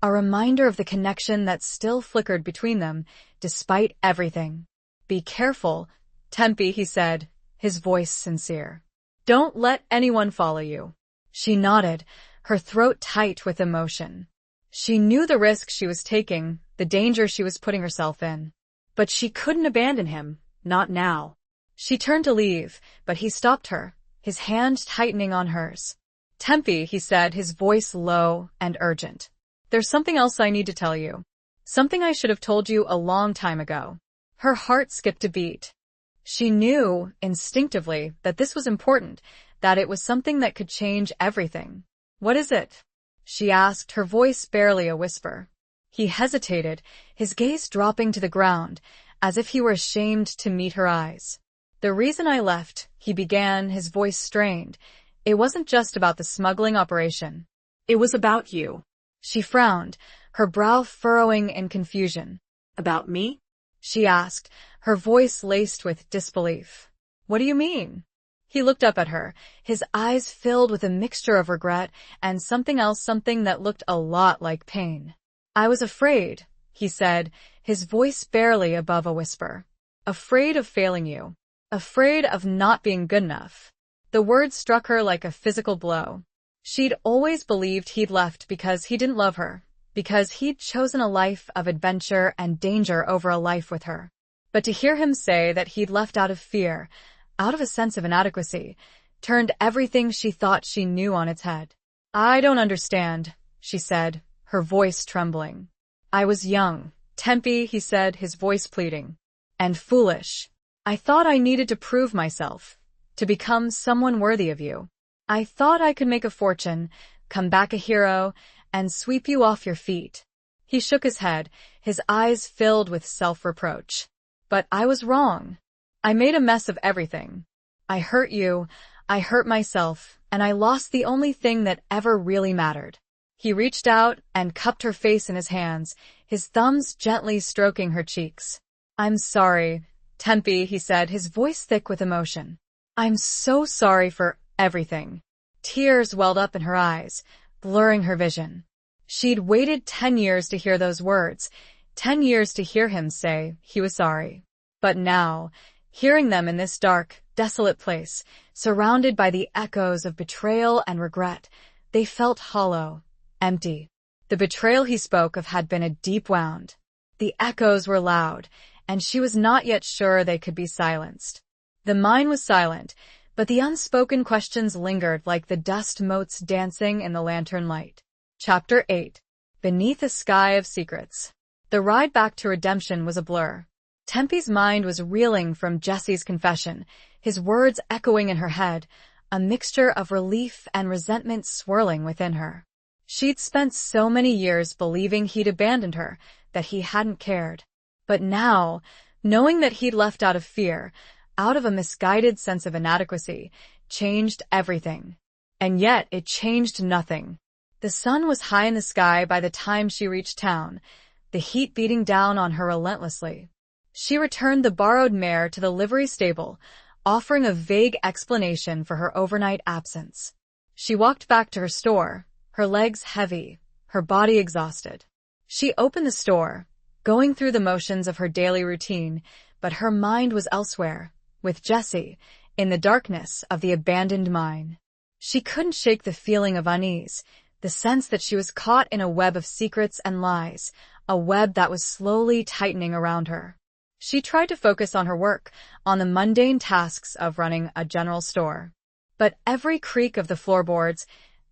a reminder of the connection that still flickered between them, despite everything. "Be careful, Tempe," he said, his voice sincere. "Don't let anyone follow you." She nodded, her throat tight with emotion. She knew the risk she was taking, the danger she was putting herself in. But she couldn't abandon him, not now. She turned to leave, but he stopped her, his hand tightening on hers. "Tempe," he said, his voice low and urgent. "There's something else I need to tell you. Something I should have told you a long time ago." Her heart skipped a beat. She knew, instinctively, that this was important, that it was something that could change everything. "What is it?" she asked, her voice barely a whisper. He hesitated, his gaze dropping to the ground, as if he were ashamed to meet her eyes. "The reason I left," he began, his voice strained, "it wasn't just about the smuggling operation. It was about you." She frowned, her brow furrowing in confusion. "About me?" she asked, her voice laced with disbelief. "What do you mean?" He looked up at her, his eyes filled with a mixture of regret and something else, something that looked a lot like pain. "I was afraid," he said, his voice barely above a whisper. "Afraid of failing you. Afraid of not being good enough." The words struck her like a physical blow. She'd always believed he'd left because he didn't love her, because he'd chosen a life of adventure and danger over a life with her. But to hear him say that he'd left out of fear, out of a sense of inadequacy, turned everything she thought she knew on its head. "I don't understand," she said, her voice trembling. "I was young, Tempe," he said, his voice pleading, "and foolish. I thought I needed to prove myself, to become someone worthy of you. I thought I could make a fortune, come back a hero, and sweep you off your feet." He shook his head, his eyes filled with self-reproach. "But I was wrong. I made a mess of everything. I hurt you, I hurt myself, and I lost the only thing that ever really mattered." He reached out and cupped her face in his hands, his thumbs gently stroking her cheeks. "I'm sorry, Tempe," he said, his voice thick with emotion. "I'm so sorry for everything." Tears welled up in her eyes, blurring her vision. She'd waited 10 years to hear those words, 10 years to hear him say he was sorry. But now, hearing them in this dark, desolate place, surrounded by the echoes of betrayal and regret, they felt hollow, empty. The betrayal he spoke of had been a deep wound. The echoes were loud, and she was not yet sure they could be silenced. The mine was silent, but the unspoken questions lingered like the dust motes dancing in the lantern light. Chapter 8. Beneath a Sky of Secrets. The ride back to redemption was a blur. Tempe's mind was reeling from Jesse's confession, his words echoing in her head, a mixture of relief and resentment swirling within her. She'd spent so many years believing he'd abandoned her, that he hadn't cared. But now, knowing that he'd left out of fear, out of a misguided sense of inadequacy, changed everything. And yet it changed nothing. The sun was high in the sky by the time she reached town, the heat beating down on her relentlessly. She returned the borrowed mare to the livery stable, offering a vague explanation for her overnight absence. She walked back to her store, her legs heavy, her body exhausted. She opened the store, going through the motions of her daily routine, but her mind was elsewhere, with Jesse, in the darkness of the abandoned mine. She couldn't shake the feeling of unease, the sense that she was caught in a web of secrets and lies, a web that was slowly tightening around her. She tried to focus on her work, on the mundane tasks of running a general store. But every creak of the floorboards,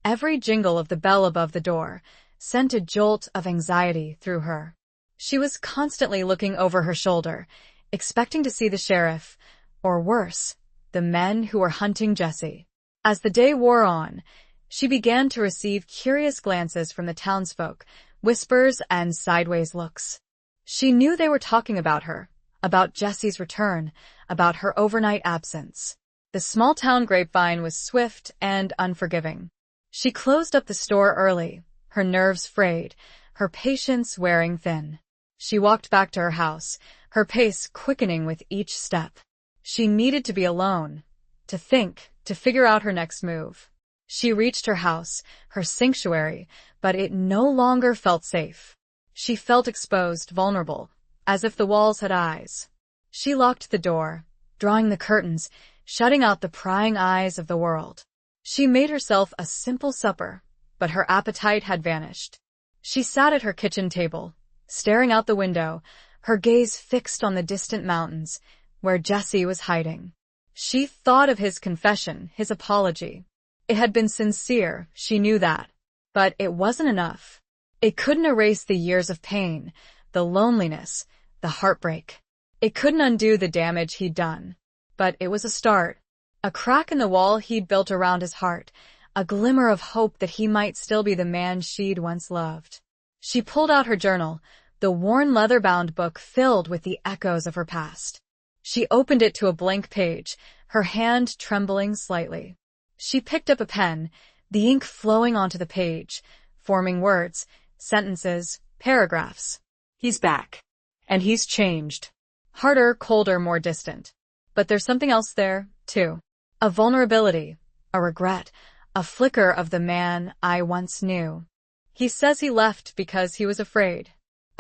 every jingle of the bell above the door, sent a jolt of anxiety through her. She was constantly looking over her shoulder, expecting to see the sheriff, or worse, the men who were hunting Jesse. As the day wore on, she began to receive curious glances from the townsfolk, whispers and sideways looks. She knew they were talking about her, about Jesse's return, about her overnight absence. The small-town grapevine was swift and unforgiving. She closed up the store early, her nerves frayed, her patience wearing thin. She walked back to her house, her pace quickening with each step. She needed to be alone, to think, to figure out her next move. She reached her house, her sanctuary, but it no longer felt safe. She felt exposed, vulnerable, as if the walls had eyes. She locked the door, drawing the curtains, shutting out the prying eyes of the world. She made herself a simple supper, but her appetite had vanished. She sat at her kitchen table, staring out the window, her gaze fixed on the distant mountains, where Jesse was hiding. She thought of his confession, his apology. It had been sincere, she knew that. But it wasn't enough. It couldn't erase the years of pain, the loneliness, the heartbreak. It couldn't undo the damage he'd done. But it was a start. A crack in the wall he'd built around his heart, a glimmer of hope that he might still be the man she'd once loved. She pulled out her journal, the worn leather-bound book filled with the echoes of her past. She opened it to a blank page, her hand trembling slightly. She picked up a pen, the ink flowing onto the page, forming words, sentences, paragraphs. He's back. And he's changed. Harder, colder, more distant. But there's something else there, too. A vulnerability, a regret, a flicker of the man I once knew. He says he left because he was afraid.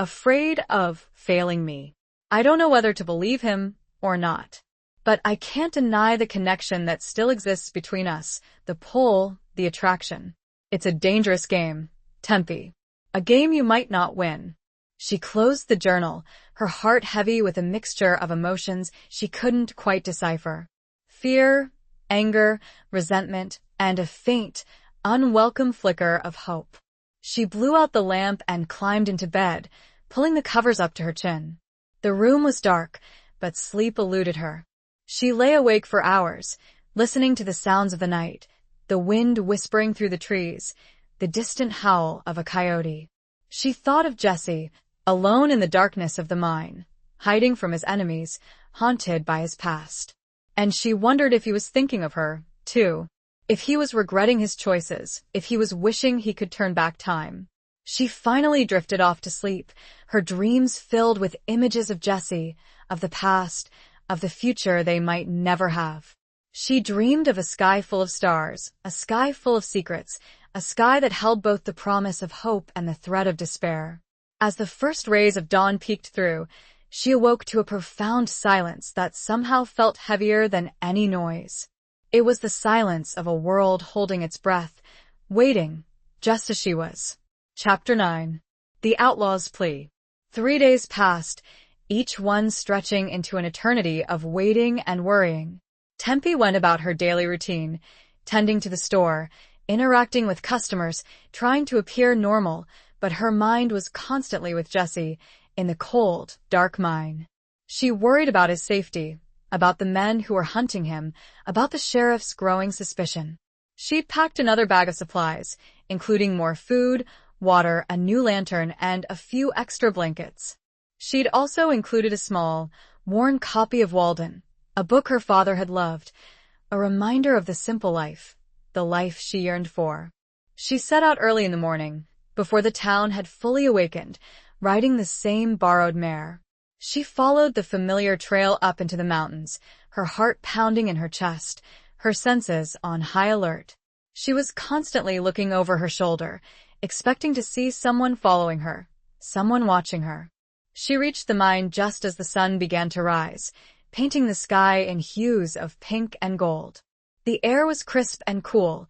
Afraid of failing me. I don't know whether to believe him or not. But I can't deny the connection that still exists between us, the pull, the attraction. It's a dangerous game, Tempe. A game you might not win. She closed the journal, her heart heavy with a mixture of emotions she couldn't quite decipher. Fear, anger, resentment, and a faint, unwelcome flicker of hope. She blew out the lamp and climbed into bed, pulling the covers up to her chin. The room was dark, but sleep eluded her. She lay awake for hours, listening to the sounds of the night, the wind whispering through the trees, the distant howl of a coyote. She thought of Jesse, alone in the darkness of the mine, hiding from his enemies, haunted by his past. And she wondered if he was thinking of her, too. If he was regretting his choices, if he was wishing he could turn back time. She finally drifted off to sleep, her dreams filled with images of Jesse, of the past, of the future they might never have. She dreamed of a sky full of stars, a sky full of secrets, a sky that held both the promise of hope and the threat of despair. As the first rays of dawn peeked through, she awoke to a profound silence that somehow felt heavier than any noise. It was the silence of a world holding its breath, waiting, just as she was. Chapter 9. The Outlaw's Plea. 3 days passed, each one stretching into an eternity of waiting and worrying. Tempe went about her daily routine, tending to the store, interacting with customers, trying to appear normal, but her mind was constantly with Jesse, in the cold, dark mine. She worried about his safety, about the men who were hunting him, about the sheriff's growing suspicion. She'd packed another bag of supplies, including more food, water, a new lantern, and a few extra blankets. She'd also included a small, worn copy of Walden, a book her father had loved, a reminder of the simple life, the life she yearned for. She set out early in the morning, before the town had fully awakened, riding the same borrowed mare. She followed the familiar trail up into the mountains, her heart pounding in her chest, her senses on high alert. She was constantly looking over her shoulder, expecting to see someone following her, someone watching her. She reached the mine just as the sun began to rise, painting the sky in hues of pink and gold. The air was crisp and cool,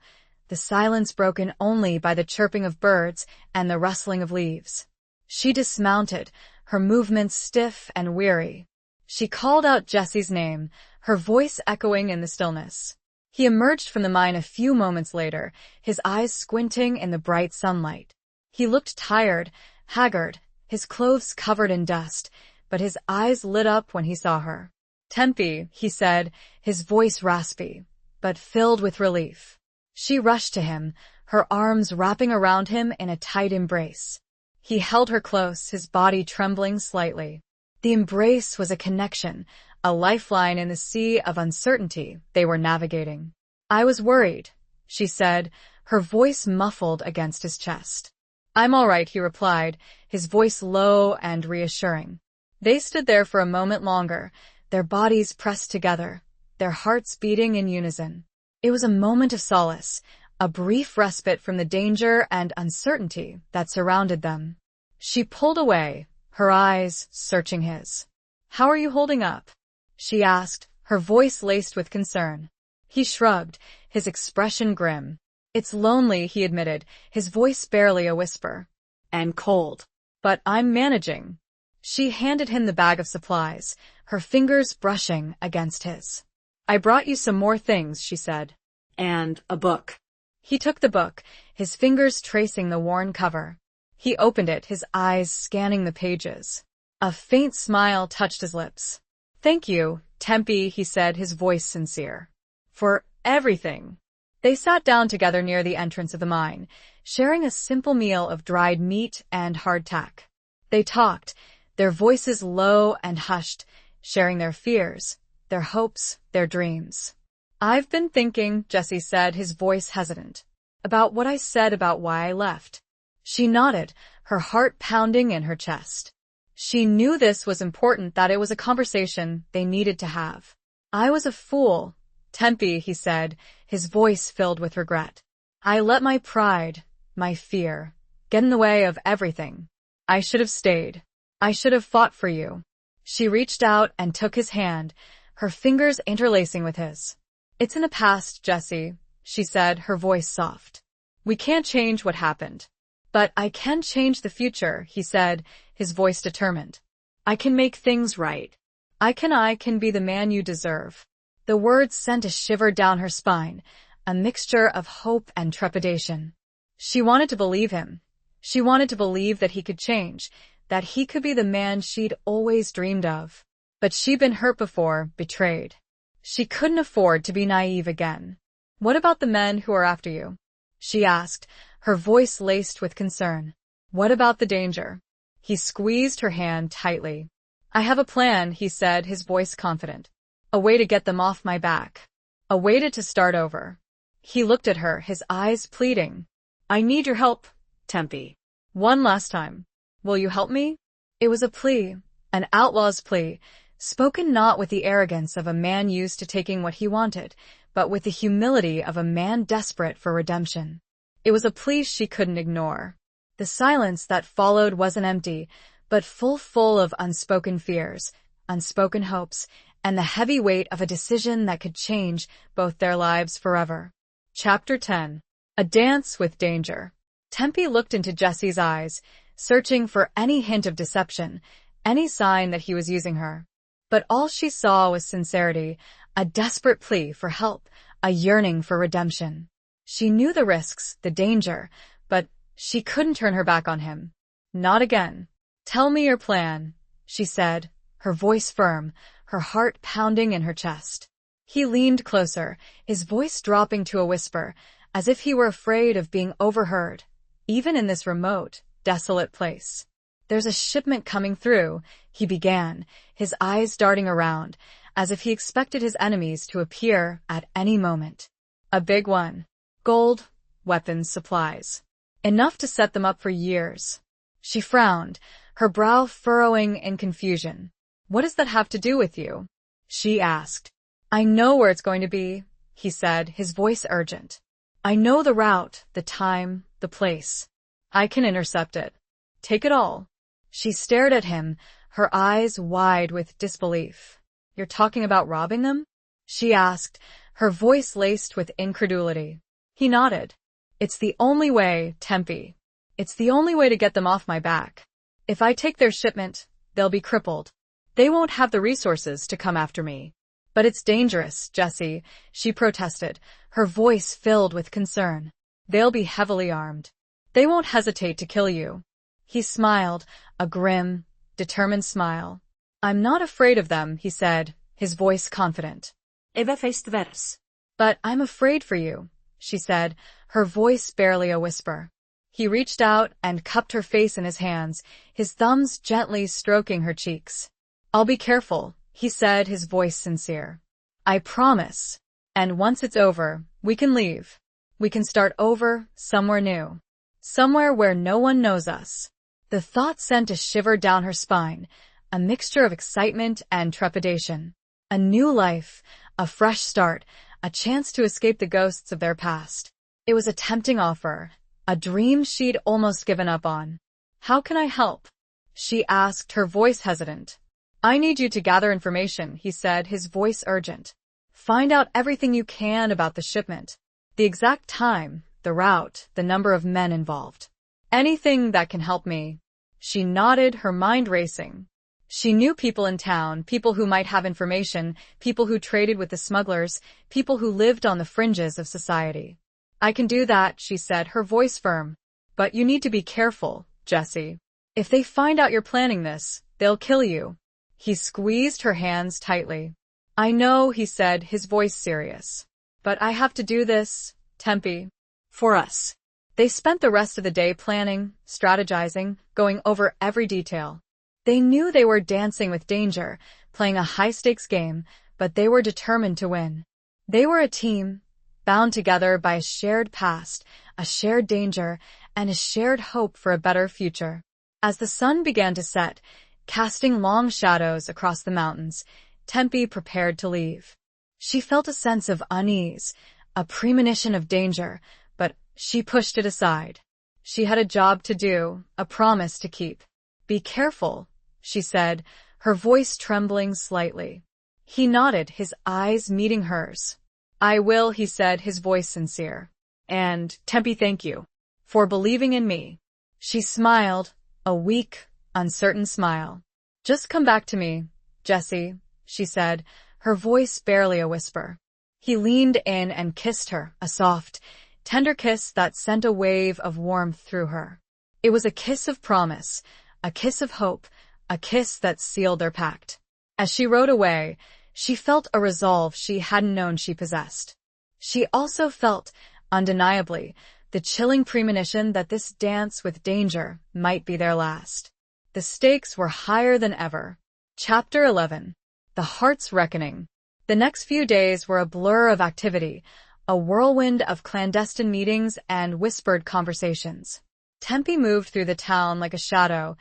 the silence broken only by the chirping of birds and the rustling of leaves. She dismounted, her movements stiff and weary. She called out Jesse's name, her voice echoing in the stillness. He emerged from the mine a few moments later, his eyes squinting in the bright sunlight. He looked tired, haggard, his clothes covered in dust, but his eyes lit up when he saw her. "Tempe," he said, his voice raspy, but filled with relief. She rushed to him, her arms wrapping around him in a tight embrace. He held her close, his body trembling slightly. The embrace was a connection, a lifeline in the sea of uncertainty they were navigating. "I was worried," she said, her voice muffled against his chest. "I'm all right," he replied, his voice low and reassuring. They stood there for a moment longer, their bodies pressed together, their hearts beating in unison. It was a moment of solace, a brief respite from the danger and uncertainty that surrounded them. She pulled away, her eyes searching his. "How are you holding up?" she asked, her voice laced with concern. He shrugged, his expression grim. "It's lonely," he admitted, his voice barely a whisper. "And cold. But I'm managing." She handed him the bag of supplies, her fingers brushing against his. "I brought you some more things," she said. "And a book." He took the book, his fingers tracing the worn cover. He opened it, his eyes scanning the pages. A faint smile touched his lips. "Thank you, Tempe," he said, his voice sincere. "For everything." They sat down together near the entrance of the mine, sharing a simple meal of dried meat and hardtack. They talked, their voices low and hushed, sharing their fears, their hopes, their dreams. "I've been thinking," Jesse said, his voice hesitant, "about what I said about why I left." She nodded, her heart pounding in her chest. She knew this was important, that it was a conversation they needed to have. "I was a fool," Tempe, he said, his voice filled with regret. I let my pride, my fear, get in the way of everything. I should have stayed. I should have fought for you. She reached out and took his hand, her fingers interlacing with his. It's in the past, Jesse, she said, her voice soft. We can't change what happened. But I can change the future, he said, his voice determined. I can make things right. I can be the man you deserve. The words sent a shiver down her spine, a mixture of hope and trepidation. She wanted to believe him. She wanted to believe that he could change, that he could be the man she'd always dreamed of. But she'd been hurt before, betrayed. She couldn't afford to be naive again. What about the men who are after you? She asked, her voice laced with concern. What about the danger? He squeezed her hand tightly. I have a plan, he said, his voice confident. A way to get them off my back. A way to start over. He looked at her, his eyes pleading. I need your help, Tempe. One last time. Will you help me? It was a plea, an outlaw's plea, spoken not with the arrogance of a man used to taking what he wanted, but with the humility of a man desperate for redemption. It was a plea she couldn't ignore. The silence that followed wasn't empty, but full of unspoken fears, unspoken hopes, and the heavy weight of a decision that could change both their lives forever. Chapter 10. A Dance with Danger. Tempe looked into Jesse's eyes, searching for any hint of deception, any sign that he was using her. But all she saw was sincerity, a desperate plea for help, a yearning for redemption. She knew the risks, the danger, but she couldn't turn her back on him. Not again. Tell me your plan, she said, her voice firm, her heart pounding in her chest. He leaned closer, his voice dropping to a whisper, as if he were afraid of being overheard, even in this remote, desolate place. There's a shipment coming through, he began, his eyes darting around, as if he expected his enemies to appear at any moment. A big one. Gold, weapons, supplies. Enough to set them up for years. She frowned, her brow furrowing in confusion. What does that have to do with you? She asked. I know where it's going to be, he said, his voice urgent. I know the route, the time, the place. I can intercept it. Take it all. She stared at him, her eyes wide with disbelief. You're talking about robbing them? She asked, her voice laced with incredulity. He nodded. It's the only way, Tempe. It's the only way to get them off my back. If I take their shipment, they'll be crippled. They won't have the resources to come after me. But it's dangerous, Jesse, she protested, her voice filled with concern. They'll be heavily armed. They won't hesitate to kill you. He smiled, a grim, determined smile. I'm not afraid of them, he said, his voice confident. Eva faced veras. But I'm afraid for you, she said, her voice barely a whisper. He reached out and cupped her face in his hands, his thumbs gently stroking her cheeks. I'll be careful, he said, his voice sincere. I promise. And once it's over, we can leave. We can start over, somewhere new. Somewhere where no one knows us. The thought sent a shiver down her spine, a mixture of excitement and trepidation. A new life, a fresh start, a chance to escape the ghosts of their past. It was a tempting offer, a dream she'd almost given up on. How can I help? She asked, her voice hesitant. I need you to gather information, he said, his voice urgent. Find out everything you can about the shipment. The exact time, the route, the number of men involved. Anything that can help me. She nodded, her mind racing. She knew people in town, people who might have information, people who traded with the smugglers, people who lived on the fringes of society. I can do that, she said, her voice firm. But you need to be careful, Jesse. If they find out you're planning this, they'll kill you. He squeezed her hands tightly. I know, he said, his voice serious. But I have to do this, Tempe. For us. They spent the rest of the day planning, strategizing, going over every detail. They knew they were dancing with danger, playing a high-stakes game, but they were determined to win. They were a team, bound together by a shared past, a shared danger, and a shared hope for a better future. As the sun began to set, casting long shadows across the mountains, Tempe prepared to leave. She felt a sense of unease, a premonition of danger, but she pushed it aside. She had a job to do, a promise to keep. "Be careful," she said, her voice trembling slightly. He nodded, his eyes meeting hers. "I will," he said, his voice sincere. "And, Tempe, thank you for believing in me." She smiled, a weak, uncertain smile. "Just come back to me, Jessie," she said, her voice barely a whisper. He leaned in and kissed her, a soft, tender kiss that sent a wave of warmth through her. It was a kiss of promise, a kiss of hope, a kiss that sealed their pact. As she rode away, she felt a resolve she hadn't known she possessed. She also felt, undeniably, the chilling premonition that this dance with danger might be their last. The stakes were higher than ever. Chapter 11. The Heart's Reckoning. The next few days were a blur of activity, a whirlwind of clandestine meetings and whispered conversations. Tempe moved through the town like a shadow,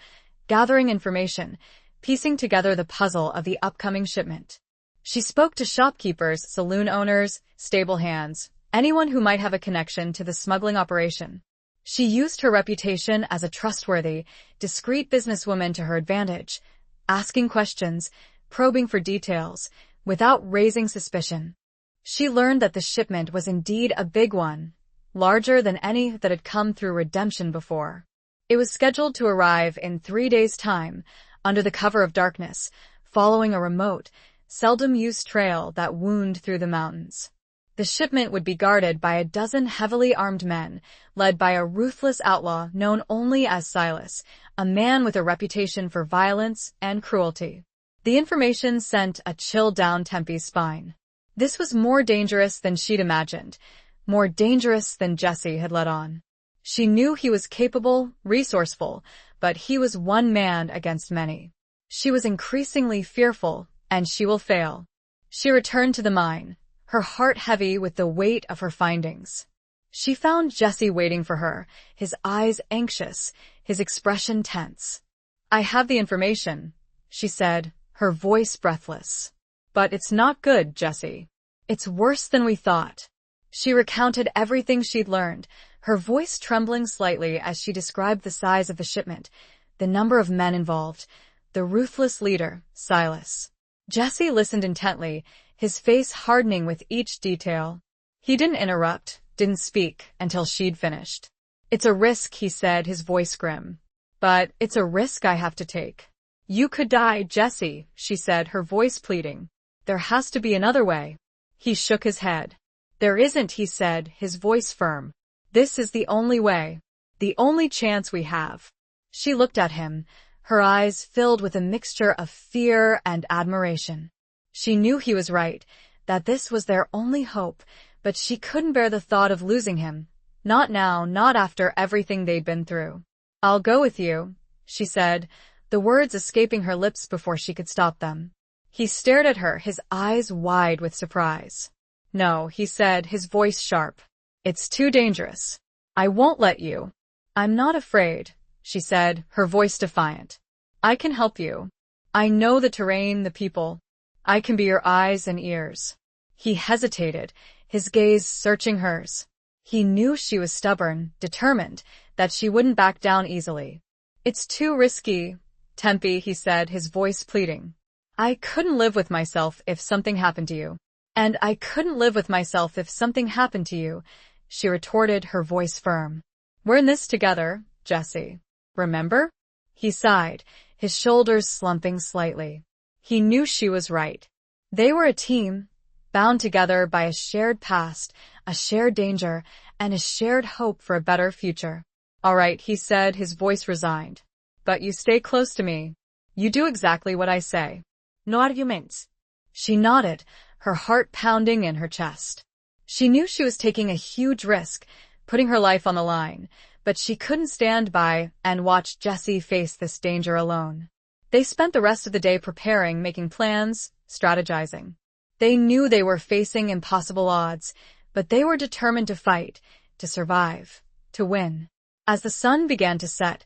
gathering information, piecing together the puzzle of the upcoming shipment. She spoke to shopkeepers, saloon owners, stable hands, anyone who might have a connection to the smuggling operation. She used her reputation as a trustworthy, discreet businesswoman to her advantage, asking questions, probing for details, without raising suspicion. She learned that the shipment was indeed a big one, larger than any that had come through redemption before. It was scheduled to arrive in 3 days' time, under the cover of darkness, following a remote, seldom-used trail that wound through the mountains. The shipment would be guarded by a dozen heavily armed men, led by a ruthless outlaw known only as Silas, a man with a reputation for violence and cruelty. The information sent a chill down Tempe's spine. This was more dangerous than she'd imagined, more dangerous than Jessie had let on. She knew he was capable, resourceful, but he was one man against many. She was increasingly fearful, and she will fail. She returned to the mine, her heart heavy with the weight of her findings. She found Jessie waiting for her, his eyes anxious, his expression tense. "I have the information," she said, her voice breathless. "But it's not good, Jessie. It's worse than we thought." She recounted everything she'd learned, her voice trembling slightly as she described the size of the shipment, the number of men involved, the ruthless leader, Silas. Jessie listened intently, his face hardening with each detail. He didn't interrupt, didn't speak, until she'd finished. "It's a risk," he said, his voice grim. "But it's a risk I have to take." "You could die, Jessie," she said, her voice pleading. "There has to be another way." He shook his head. "There isn't," he said, his voice firm. "This is the only way. The only chance we have." She looked at him, her eyes filled with a mixture of fear and admiration. She knew he was right, that this was their only hope, but she couldn't bear the thought of losing him. Not now, not after everything they'd been through. "I'll go with you," she said, the words escaping her lips before she could stop them. He stared at her, his eyes wide with surprise. "No," he said, his voice sharp. "It's too dangerous. I won't let you." "I'm not afraid," she said, her voice defiant. "I can help you. I know the terrain, the people. I can be your eyes and ears." He hesitated, his gaze searching hers. He knew she was stubborn, determined, that she wouldn't back down easily. "It's too risky, Tempe," he said, his voice pleading. "I couldn't live with myself if something happened to you." "And I couldn't live with myself if something happened to you," she retorted, her voice firm. "We're in this together, Jessie. Remember?" He sighed, his shoulders slumping slightly. He knew she was right. They were a team, bound together by a shared past, a shared danger, and a shared hope for a better future. "All right," he said, his voice resigned. "But you stay close to me. You do exactly what I say. No arguments." She nodded, her heart pounding in her chest. She knew she was taking a huge risk, putting her life on the line, but she couldn't stand by and watch Jessie face this danger alone. They spent the rest of the day preparing, making plans, strategizing. They knew they were facing impossible odds, but they were determined to fight, to survive, to win. As the sun began to set,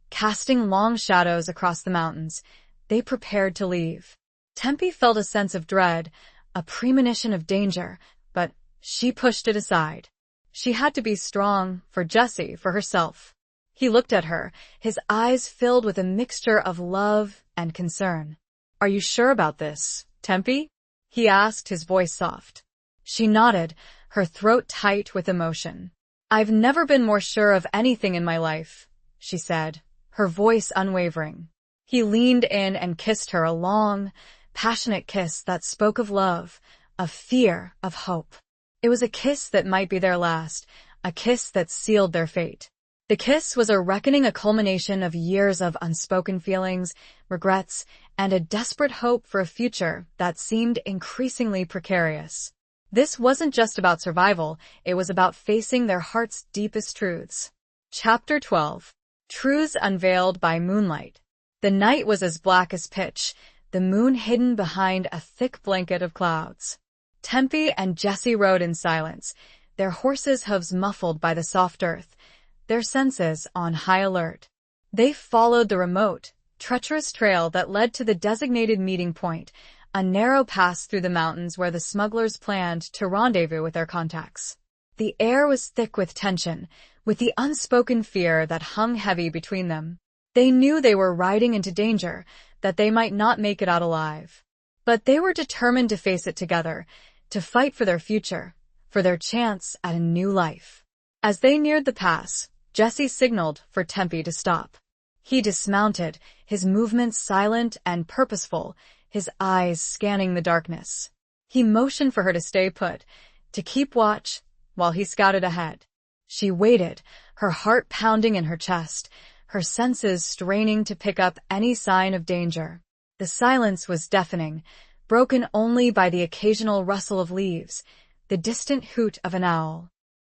casting long shadows across the mountains, they prepared to leave. Tempe felt a sense of dread, a premonition of danger, but she pushed it aside. She had to be strong for Jesse, for herself. He looked at her, his eyes filled with a mixture of love and concern. "Are you sure about this, Tempe?" he asked, his voice soft. She nodded, her throat tight with emotion. "I've never been more sure of anything in my life," she said, her voice unwavering. He leaned in and kissed her, a long, passionate kiss that spoke of love, of fear, of hope. It was a kiss that might be their last, a kiss that sealed their fate. The kiss was a reckoning, a culmination of years of unspoken feelings, regrets, and a desperate hope for a future that seemed increasingly precarious. This wasn't just about survival, it was about facing their heart's deepest truths. Chapter 12. Truths Unveiled by Moonlight. The night was as black as pitch, the moon hidden behind a thick blanket of clouds. Tempe and Jesse rode in silence, their horses' hooves muffled by the soft earth, their senses on high alert. They followed the remote, treacherous trail that led to the designated meeting point, a narrow pass through the mountains where the smugglers planned to rendezvous with their contacts. The air was thick with tension, with the unspoken fear that hung heavy between them. They knew they were riding into danger, that they might not make it out alive. But they were determined to face it together, to fight for their future, for their chance at a new life. As they neared the pass, Jesse signaled for Tempe to stop. He dismounted, his movements silent and purposeful, his eyes scanning the darkness. He motioned for her to stay put, to keep watch, while he scouted ahead. She waited, her heart pounding in her chest, her senses straining to pick up any sign of danger. The silence was deafening, broken only by the occasional rustle of leaves, the distant hoot of an owl.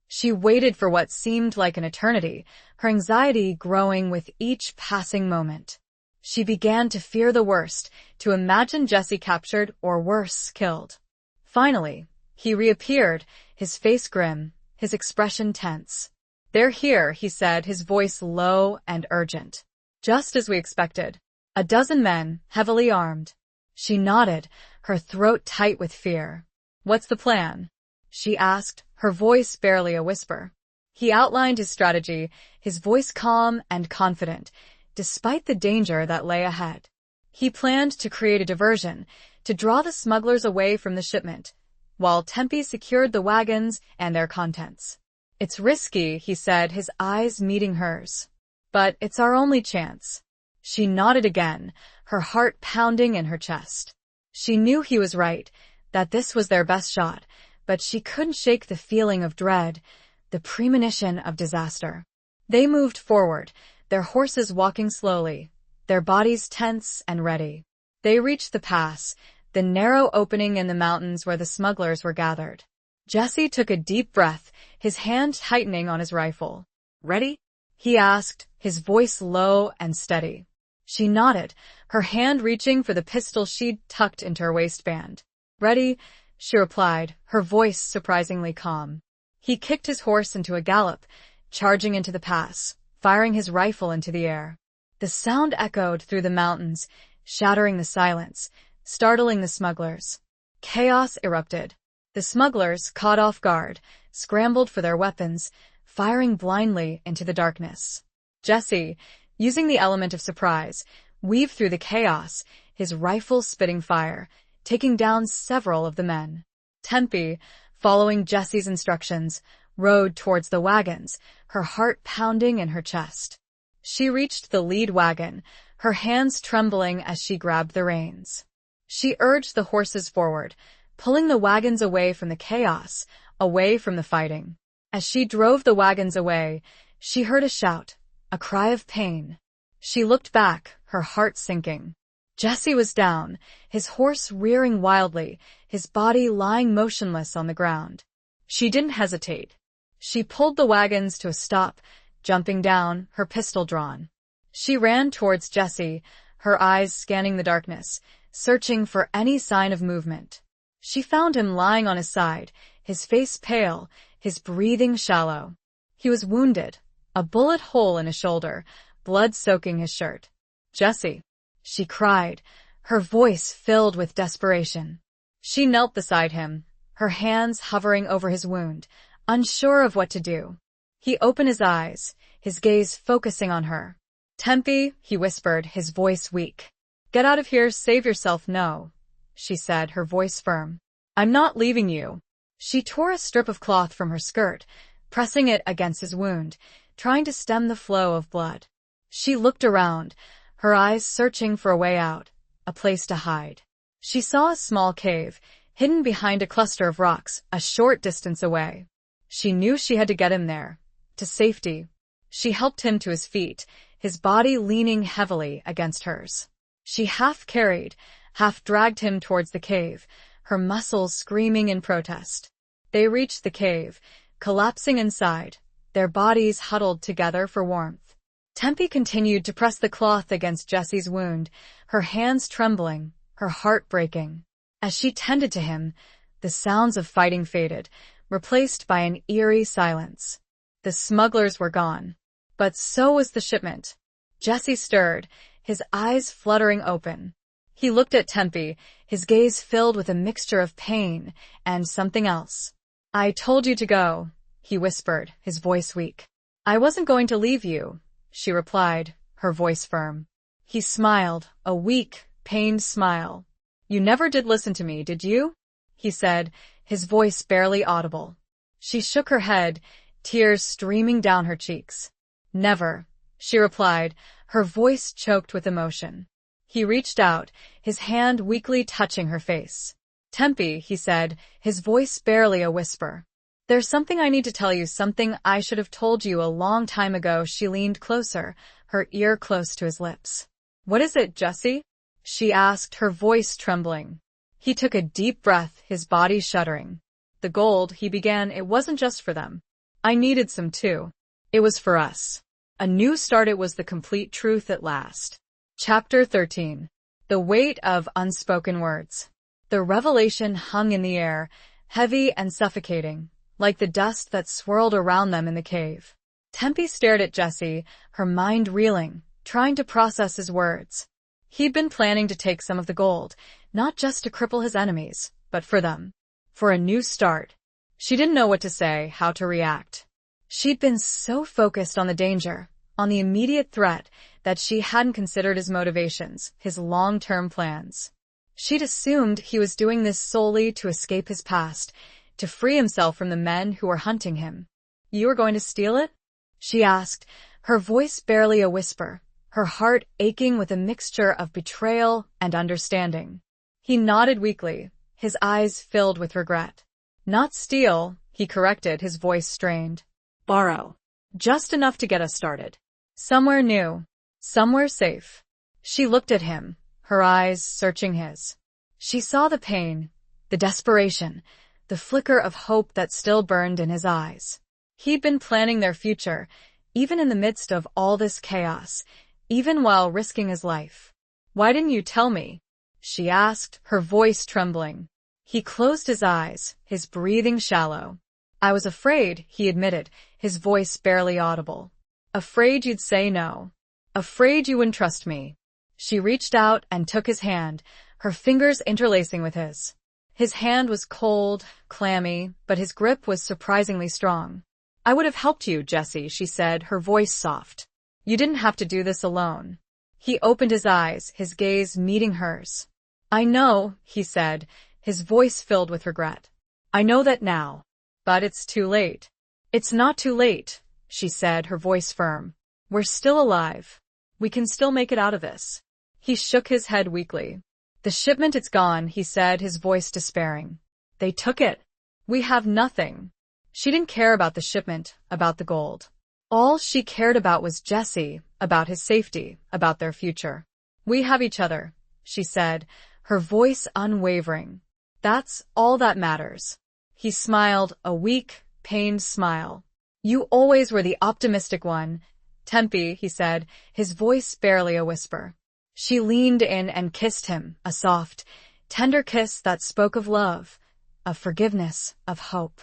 She waited for what seemed like an eternity, her anxiety growing with each passing moment. She began to fear the worst, to imagine Jesse captured or worse, killed. Finally, he reappeared, his face grim, his expression tense. "They're here," he said, his voice low and urgent. "Just as we expected. A dozen men, heavily armed." She nodded, her throat tight with fear. "What's the plan?" she asked, her voice barely a whisper. He outlined his strategy, his voice calm and confident, despite the danger that lay ahead. He planned to create a diversion, to draw the smugglers away from the shipment, while Tempe secured the wagons and their contents. "It's risky," he said, his eyes meeting hers. "But it's our only chance." She nodded again, her heart pounding in her chest. She knew he was right, that this was their best shot, but she couldn't shake the feeling of dread, the premonition of disaster. They moved forward, their horses walking slowly, their bodies tense and ready. They reached the pass, the narrow opening in the mountains where the smugglers were gathered. Jesse took a deep breath, his hand tightening on his rifle. "Ready?" he asked, his voice low and steady. She nodded, her hand reaching for the pistol she'd tucked into her waistband. "Ready?" she replied, her voice surprisingly calm. He kicked his horse into a gallop, charging into the pass, firing his rifle into the air. The sound echoed through the mountains, shattering the silence, startling the smugglers. Chaos erupted. The smugglers, caught off guard, scrambled for their weapons, firing blindly into the darkness. Jesse, using the element of surprise, weaved through the chaos, his rifle spitting fire, taking down several of the men. Tempe, following Jesse's instructions, rode towards the wagons, her heart pounding in her chest. She reached the lead wagon, her hands trembling as she grabbed the reins. She urged the horses forward, pulling the wagons away from the chaos, away from the fighting. As she drove the wagons away, she heard a shout, a cry of pain. She looked back, her heart sinking. Jesse was down, his horse rearing wildly, his body lying motionless on the ground. She didn't hesitate. She pulled the wagons to a stop, jumping down, her pistol drawn. She ran towards Jesse, her eyes scanning the darkness, searching for any sign of movement. She found him lying on his side, his face pale, his breathing shallow. He was wounded, a bullet hole in his shoulder, blood soaking his shirt. "Jesse," she cried, her voice filled with desperation. She knelt beside him, her hands hovering over his wound, unsure of what to do. He opened his eyes, his gaze focusing on her. "Tempe," he whispered, his voice weak. "Get out of here, save yourself." "No," she said, her voice firm. "I'm not leaving you." She tore a strip of cloth from her skirt, pressing it against his wound, trying to stem the flow of blood. She looked around, her eyes searching for a way out, a place to hide. She saw a small cave, hidden behind a cluster of rocks, a short distance away. She knew she had to get him there, to safety. She helped him to his feet, his body leaning heavily against hers. She half carried, half dragged him towards the cave, her muscles screaming in protest. They reached the cave, collapsing inside, their bodies huddled together for warmth. Tempe continued to press the cloth against Jesse's wound, her hands trembling, her heart breaking. As she tended to him, the sounds of fighting faded, replaced by an eerie silence. The smugglers were gone. But so was the shipment. Jesse stirred, his eyes fluttering open. He looked at Tempe, his gaze filled with a mixture of pain and something else. "I told you to go," he whispered, his voice weak. "I wasn't going to leave you," she replied, her voice firm. He smiled, a weak, pained smile. "You never did listen to me, did you?" he said, his voice barely audible. She shook her head, tears streaming down her cheeks. "Never," she replied, her voice choked with emotion. He reached out, his hand weakly touching her face. "Tempe," he said, his voice barely a whisper. "There's something I need to tell you, something I should have told you a long time ago." She leaned closer, her ear close to his lips. "What is it, Jesse?" she asked, her voice trembling. He took a deep breath, his body shuddering. "The gold," he began, "it wasn't just for them. I needed some too. It was for us. A new start." It was the complete truth at last. Chapter 13. The Weight of Unspoken Words. The revelation hung in the air, heavy and suffocating, like the dust that swirled around them in the cave. Tempe stared at Jesse, her mind reeling, trying to process his words. He'd been planning to take some of the gold, not just to cripple his enemies, but for them. For a new start. She didn't know what to say, how to react. She'd been so focused on the danger, on the immediate threat, that she hadn't considered his motivations, his long-term plans. She'd assumed he was doing this solely to escape his past, to free himself from the men who were hunting him. "You were going to steal it?" she asked, her voice barely a whisper, her heart aching with a mixture of betrayal and understanding. He nodded weakly, his eyes filled with regret. "Not steal," he corrected, his voice strained. "Borrow. Just enough to get us started. Somewhere new. Somewhere safe." She looked at him, her eyes searching his. She saw the pain, the desperation, the flicker of hope that still burned in his eyes. He'd been planning their future, even in the midst of all this chaos, even while risking his life. "Why didn't you tell me?" she asked, her voice trembling. He closed his eyes, his breathing shallow. "I was afraid," he admitted, his voice barely audible. "Afraid you'd say no. Afraid you wouldn't trust me." She reached out and took his hand, her fingers interlacing with his. His hand was cold, clammy, but his grip was surprisingly strong. "I would have helped you, Jesse," she said, her voice soft. "You didn't have to do this alone." He opened his eyes, his gaze meeting hers. "I know," he said, his voice filled with regret. "I know that now. But it's too late." "It's not too late," she said, her voice firm. "We're still alive. We can still make it out of this." He shook his head weakly. "The shipment, it's gone," he said, his voice despairing. "They took it. We have nothing." She didn't care about the shipment, about the gold. All she cared about was Jesse, about his safety, about their future. "We have each other," she said, her voice unwavering. "That's all that matters." He smiled, a weak, pained smile. "You always were the optimistic one, Tempe," he said, his voice barely a whisper. She leaned in and kissed him, a soft, tender kiss that spoke of love, of forgiveness, of hope.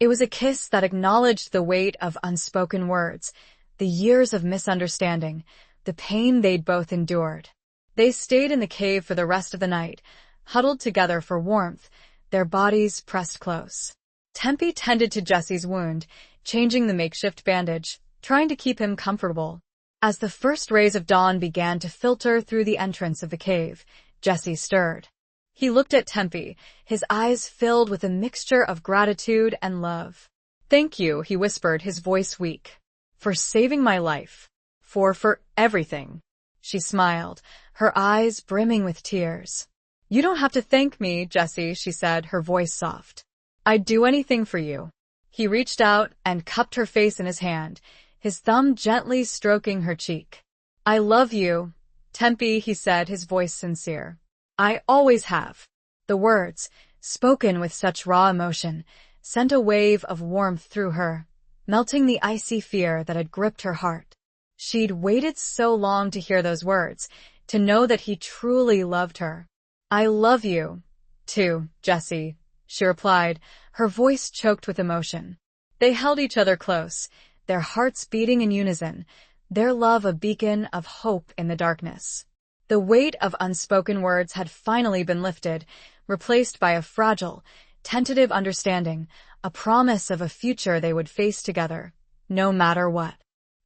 It was a kiss that acknowledged the weight of unspoken words, the years of misunderstanding, the pain they'd both endured. They stayed in the cave for the rest of the night, huddled together for warmth, their bodies pressed close. Tempe tended to Jesse's wound, changing the makeshift bandage, trying to keep him comfortable. As the first rays of dawn began to filter through the entrance of the cave, Jesse stirred. He looked at Tempe, his eyes filled with a mixture of gratitude and love. "Thank you," he whispered, his voice weak. "For saving my life. For everything." She smiled, her eyes brimming with tears. "You don't have to thank me, Jesse," she said, her voice soft. "I'd do anything for you." He reached out and cupped her face in his hand, his thumb gently stroking her cheek. "I love you, Tempe," he said, his voice sincere. "I always have." The words, spoken with such raw emotion, sent a wave of warmth through her, melting the icy fear that had gripped her heart. She'd waited so long to hear those words, to know that he truly loved her. "I love you, too, Jesse," she replied, her voice choked with emotion. They held each other close, their hearts beating in unison, their love a beacon of hope in the darkness. The weight of unspoken words had finally been lifted, replaced by a fragile, tentative understanding, a promise of a future they would face together, no matter what.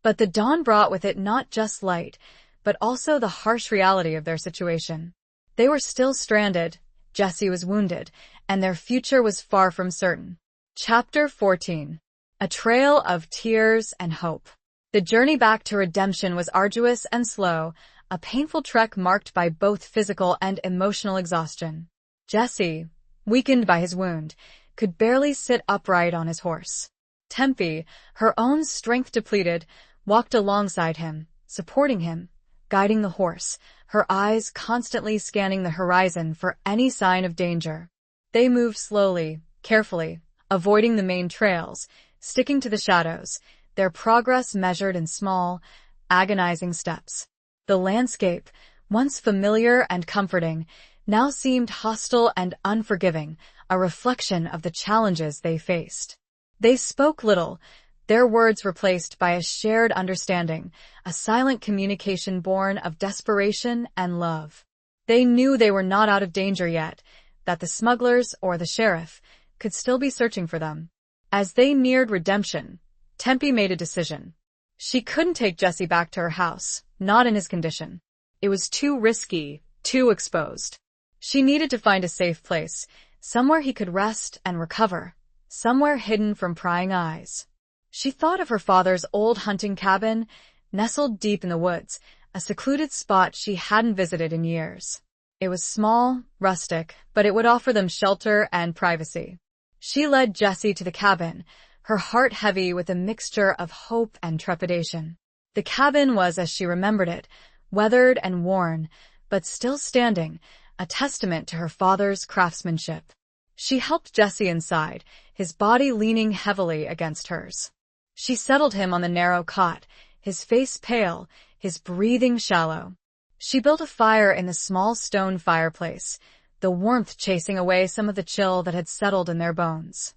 But the dawn brought with it not just light, but also the harsh reality of their situation. They were still stranded, Jesse was wounded, and their future was far from certain. Chapter 14. A Trail of Tears and Hope. The journey back to redemption was arduous and slow, a painful trek marked by both physical and emotional exhaustion. Jesse, weakened by his wound, could barely sit upright on his horse. Tempe, her own strength depleted, walked alongside him, supporting him, guiding the horse, her eyes constantly scanning the horizon for any sign of danger. They moved slowly, carefully, avoiding the main trails, sticking to the shadows, their progress measured in small, agonizing steps. The landscape, once familiar and comforting, now seemed hostile and unforgiving, a reflection of the challenges they faced. They spoke little, their words replaced by a shared understanding, a silent communication born of desperation and love. They knew they were not out of danger yet, that the smugglers or the sheriff could still be searching for them. As they neared redemption, Tempe made a decision. She couldn't take Jesse back to her house, not in his condition. It was too risky, too exposed. She needed to find a safe place, somewhere he could rest and recover, somewhere hidden from prying eyes. She thought of her father's old hunting cabin, nestled deep in the woods, a secluded spot she hadn't visited in years. It was small, rustic, but it would offer them shelter and privacy. She led Jesse to the cabin, her heart heavy with a mixture of hope and trepidation. The cabin was as she remembered it, weathered and worn, but still standing, a testament to her father's craftsmanship. She helped Jesse inside, his body leaning heavily against hers. She settled him on the narrow cot, his face pale, his breathing shallow. She built a fire in the small stone fireplace, the warmth chasing away some of the chill that had settled in their bones.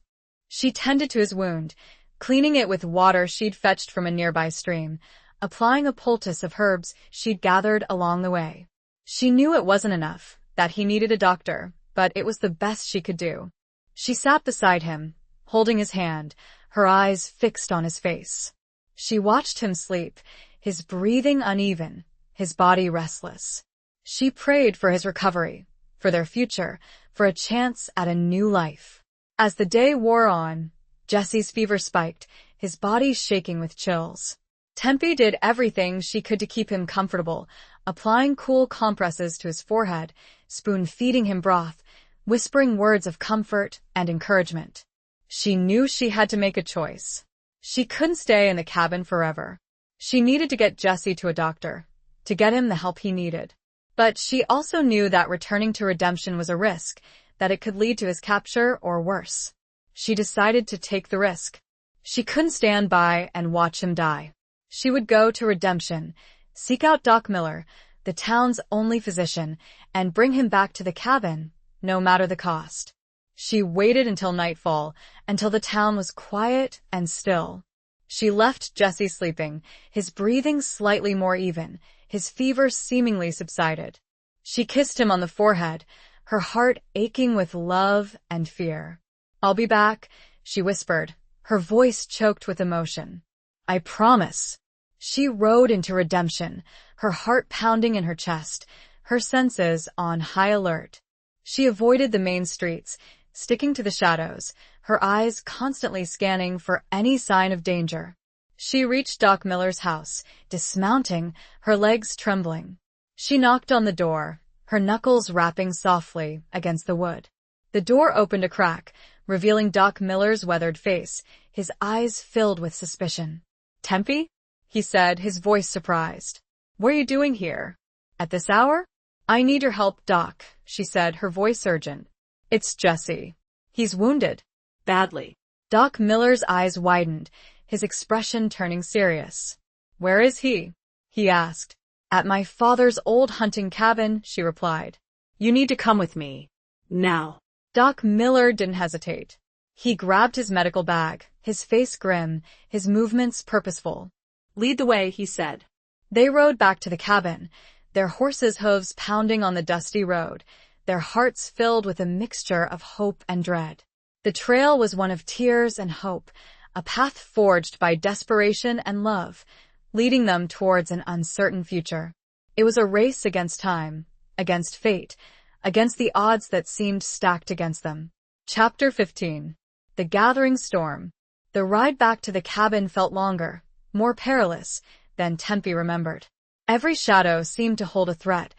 She tended to his wound, cleaning it with water she'd fetched from a nearby stream, applying a poultice of herbs she'd gathered along the way. She knew it wasn't enough, that he needed a doctor, but it was the best she could do. She sat beside him, holding his hand, her eyes fixed on his face. She watched him sleep, his breathing uneven, his body restless. She prayed for his recovery, for their future, for a chance at a new life. As the day wore on, Jesse's fever spiked, his body shaking with chills. Tempe did everything she could to keep him comfortable, applying cool compresses to his forehead, spoon-feeding him broth, whispering words of comfort and encouragement. She knew she had to make a choice. She couldn't stay in the cabin forever. She needed to get Jesse to a doctor, to get him the help he needed. But she also knew that returning to redemption was a risk, that it could lead to his capture or worse. She decided to take the risk. She couldn't stand by and watch him die. She would go to redemption, seek out Doc Miller, the town's only physician, and bring him back to the cabin, no matter the cost. She waited until nightfall, until the town was quiet and still. She left Jesse sleeping, his breathing slightly more even, his fever seemingly subsided. She kissed him on the forehead, her heart aching with love and fear. "I'll be back," she whispered, her voice choked with emotion. "I promise." She rode into redemption, her heart pounding in her chest, her senses on high alert. She avoided the main streets, sticking to the shadows, her eyes constantly scanning for any sign of danger. She reached Doc Miller's house, dismounting, her legs trembling. She knocked on the door, her knuckles rapping softly against the wood. The door opened a crack, revealing Doc Miller's weathered face, his eyes filled with suspicion. "Tempe?" he said, his voice surprised. "What are you doing here? At this hour?" "I need your help, Doc," she said, her voice urgent. "It's Jesse. He's wounded." "Badly." Doc Miller's eyes widened, his expression turning serious. "Where is he?" he asked. "At my father's old hunting cabin," she replied. "You need to come with me. Now." Doc Miller didn't hesitate. He grabbed his medical bag, his face grim, his movements purposeful. "Lead the way," he said. They rode back to the cabin, their horses' hooves pounding on the dusty road, their hearts filled with a mixture of hope and dread. The trail was one of tears and hope, a path forged by desperation and love, leading them towards an uncertain future. It was a race against time, against fate, against the odds that seemed stacked against them. Chapter 15. The Gathering Storm. The ride back to the cabin felt longer, more perilous than Tempe remembered. Every shadow seemed to hold a threat,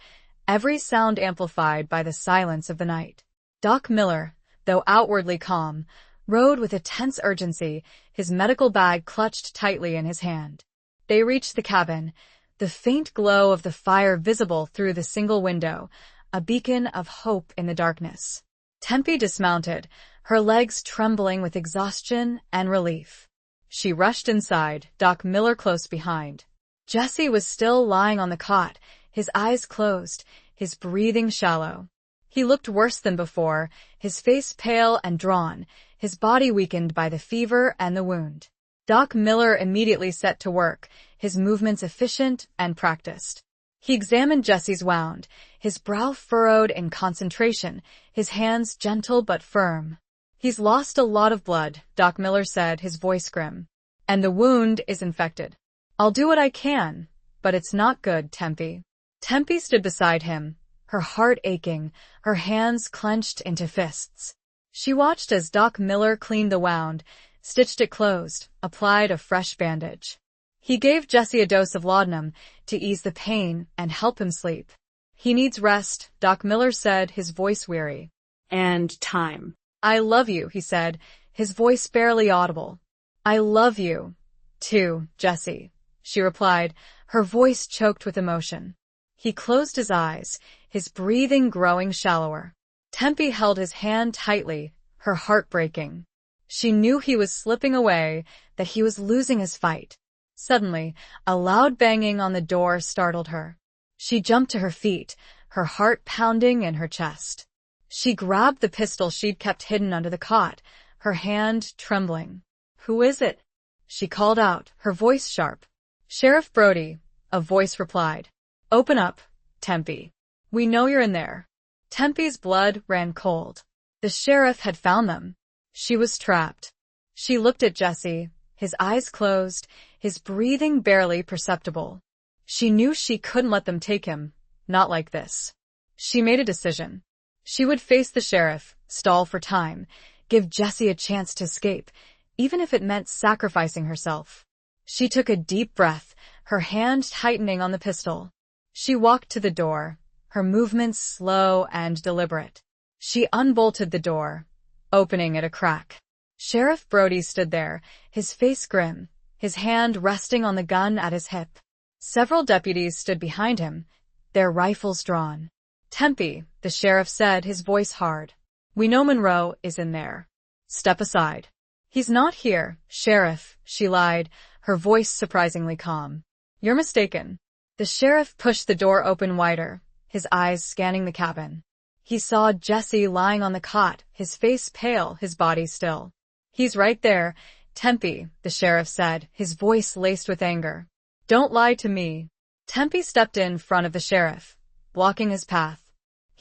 every sound amplified by the silence of the night. Doc Miller, though outwardly calm, rode with a tense urgency, his medical bag clutched tightly in his hand. They reached the cabin, the faint glow of the fire visible through the single window, a beacon of hope in the darkness. Tempe dismounted, her legs trembling with exhaustion and relief. She rushed inside, Doc Miller close behind. Jesse was still lying on the cot, his eyes closed, his breathing shallow. He looked worse than before, his face pale and drawn, his body weakened by the fever and the wound. Doc Miller immediately set to work, his movements efficient and practiced. He examined Jesse's wound, his brow furrowed in concentration, his hands gentle but firm. "He's lost a lot of blood," Doc Miller said, his voice grim. "And the wound is infected. I'll do what I can, but it's not good, Tempe." Tempe stood beside him, her heart aching, her hands clenched into fists. She watched as Doc Miller cleaned the wound, stitched it closed, applied a fresh bandage. He gave Jesse a dose of laudanum to ease the pain and help him sleep. "He needs rest," Doc Miller said, his voice weary. "And time." "I love you," he said, his voice barely audible. "I love you, too, Jesse," she replied, her voice choked with emotion. He closed his eyes, his breathing growing shallower. Tempe held his hand tightly, her heart breaking. She knew he was slipping away, that he was losing his fight. Suddenly, a loud banging on the door startled her. She jumped to her feet, her heart pounding in her chest. She grabbed the pistol she'd kept hidden under the cot, her hand trembling. "Who is it?" she called out, her voice sharp. "Sheriff Brody," a voice replied. "Open up, Tempe. We know you're in there." Tempe's blood ran cold. The sheriff had found them. She was trapped. She looked at Jesse, his eyes closed, his breathing barely perceptible. She knew she couldn't let them take him, not like this. She made a decision. She would face the sheriff, stall for time, give Jesse a chance to escape, even if it meant sacrificing herself. She took a deep breath, her hand tightening on the pistol. She walked to the door, her movements slow and deliberate. She unbolted the door, opening it a crack. Sheriff Brody stood there, his face grim, his hand resting on the gun at his hip. Several deputies stood behind him, their rifles drawn. "Tempe," the sheriff said, his voice hard. "We know Monroe is in there. Step aside." "He's not here, Sheriff," she lied, her voice surprisingly calm. "You're mistaken." The sheriff pushed the door open wider, his eyes scanning the cabin. He saw Jesse lying on the cot, his face pale, his body still. "He's right there, Tempe," the sheriff said, his voice laced with anger. "Don't lie to me." Tempe stepped in front of the sheriff, blocking his path.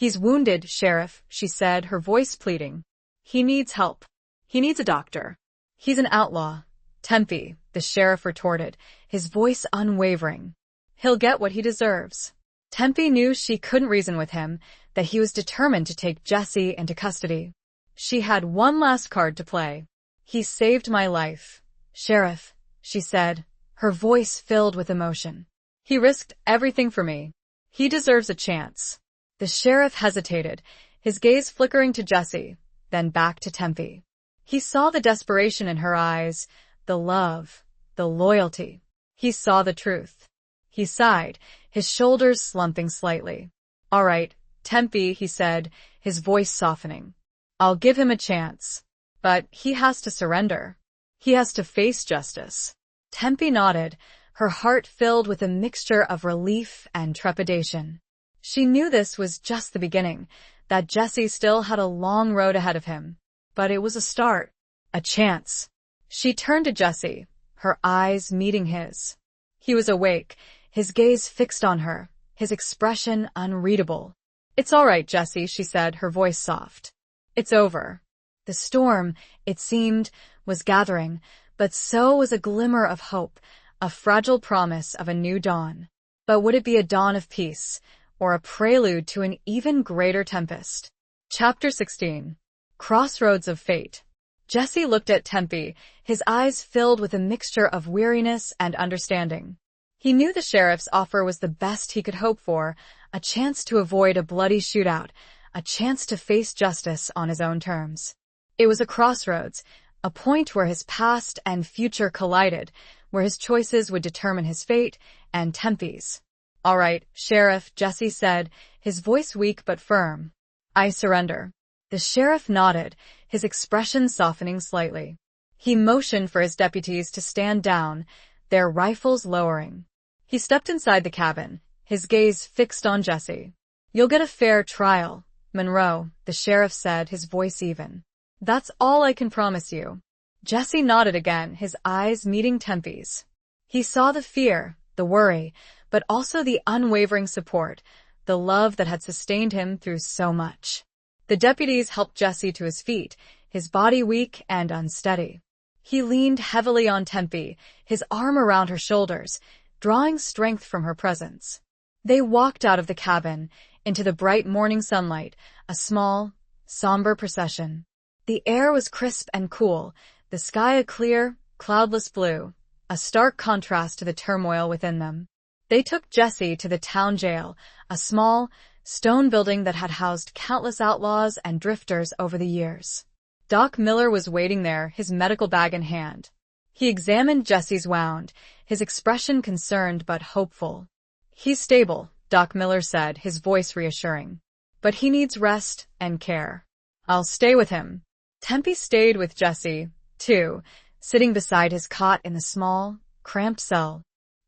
He's wounded, Sheriff, she said, her voice pleading. He needs help. He needs a doctor. He's an outlaw. Tempe, the sheriff retorted, his voice unwavering. He'll get what he deserves. Tempe knew she couldn't reason with him, that he was determined to take Jesse into custody. She had one last card to play. He saved my life. Sheriff, she said, her voice filled with emotion. He risked everything for me. He deserves a chance. The sheriff hesitated, his gaze flickering to Jesse, then back to Tempe. He saw the desperation in her eyes, the love, the loyalty. He saw the truth. He sighed, his shoulders slumping slightly. All right, Tempe, he said, his voice softening. I'll give him a chance. But he has to surrender. He has to face justice. Tempe nodded, her heart filled with a mixture of relief and trepidation. She knew this was just the beginning, that Jesse still had a long road ahead of him. But it was a start, a chance. She turned to Jesse, her eyes meeting his. He was awake, his gaze fixed on her, his expression unreadable. It's all right, Jesse, she said, her voice soft. It's over. The storm, it seemed, was gathering, but so was a glimmer of hope, a fragile promise of a new dawn. But would it be a dawn of peace, or a prelude to an even greater tempest? Chapter 16. Crossroads of Fate. Jesse looked at Tempe, his eyes filled with a mixture of weariness and understanding. He knew the sheriff's offer was the best he could hope for, a chance to avoid a bloody shootout, a chance to face justice on his own terms. It was a crossroads, a point where his past and future collided, where his choices would determine his fate and Tempe's. All right, Sheriff, Jesse said, his voice weak but firm. I surrender. The sheriff nodded, his expression softening slightly. He motioned for his deputies to stand down, their rifles lowering. He stepped inside the cabin, his gaze fixed on Jesse. You'll get a fair trial, Monroe, the sheriff said, his voice even. That's all I can promise you. Jesse nodded again, his eyes meeting Tempe's. He saw the fear, the worry, but also the unwavering support, the love that had sustained him through so much. The deputies helped Jesse to his feet, his body weak and unsteady. He leaned heavily on Tempe, his arm around her shoulders, drawing strength from her presence. They walked out of the cabin, into the bright morning sunlight, a small, somber procession. The air was crisp and cool, the sky a clear, cloudless blue, a stark contrast to the turmoil within them. They took Jesse to the town jail, a small, stone building that had housed countless outlaws and drifters over the years. Doc Miller was waiting there, his medical bag in hand. He examined Jesse's wound, his expression concerned but hopeful. He's stable, Doc Miller said, his voice reassuring. But he needs rest and care. I'll stay with him. Tempe stayed with Jesse, too, sitting beside his cot in the small, cramped cell.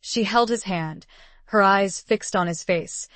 She held his hand, her eyes fixed on his face,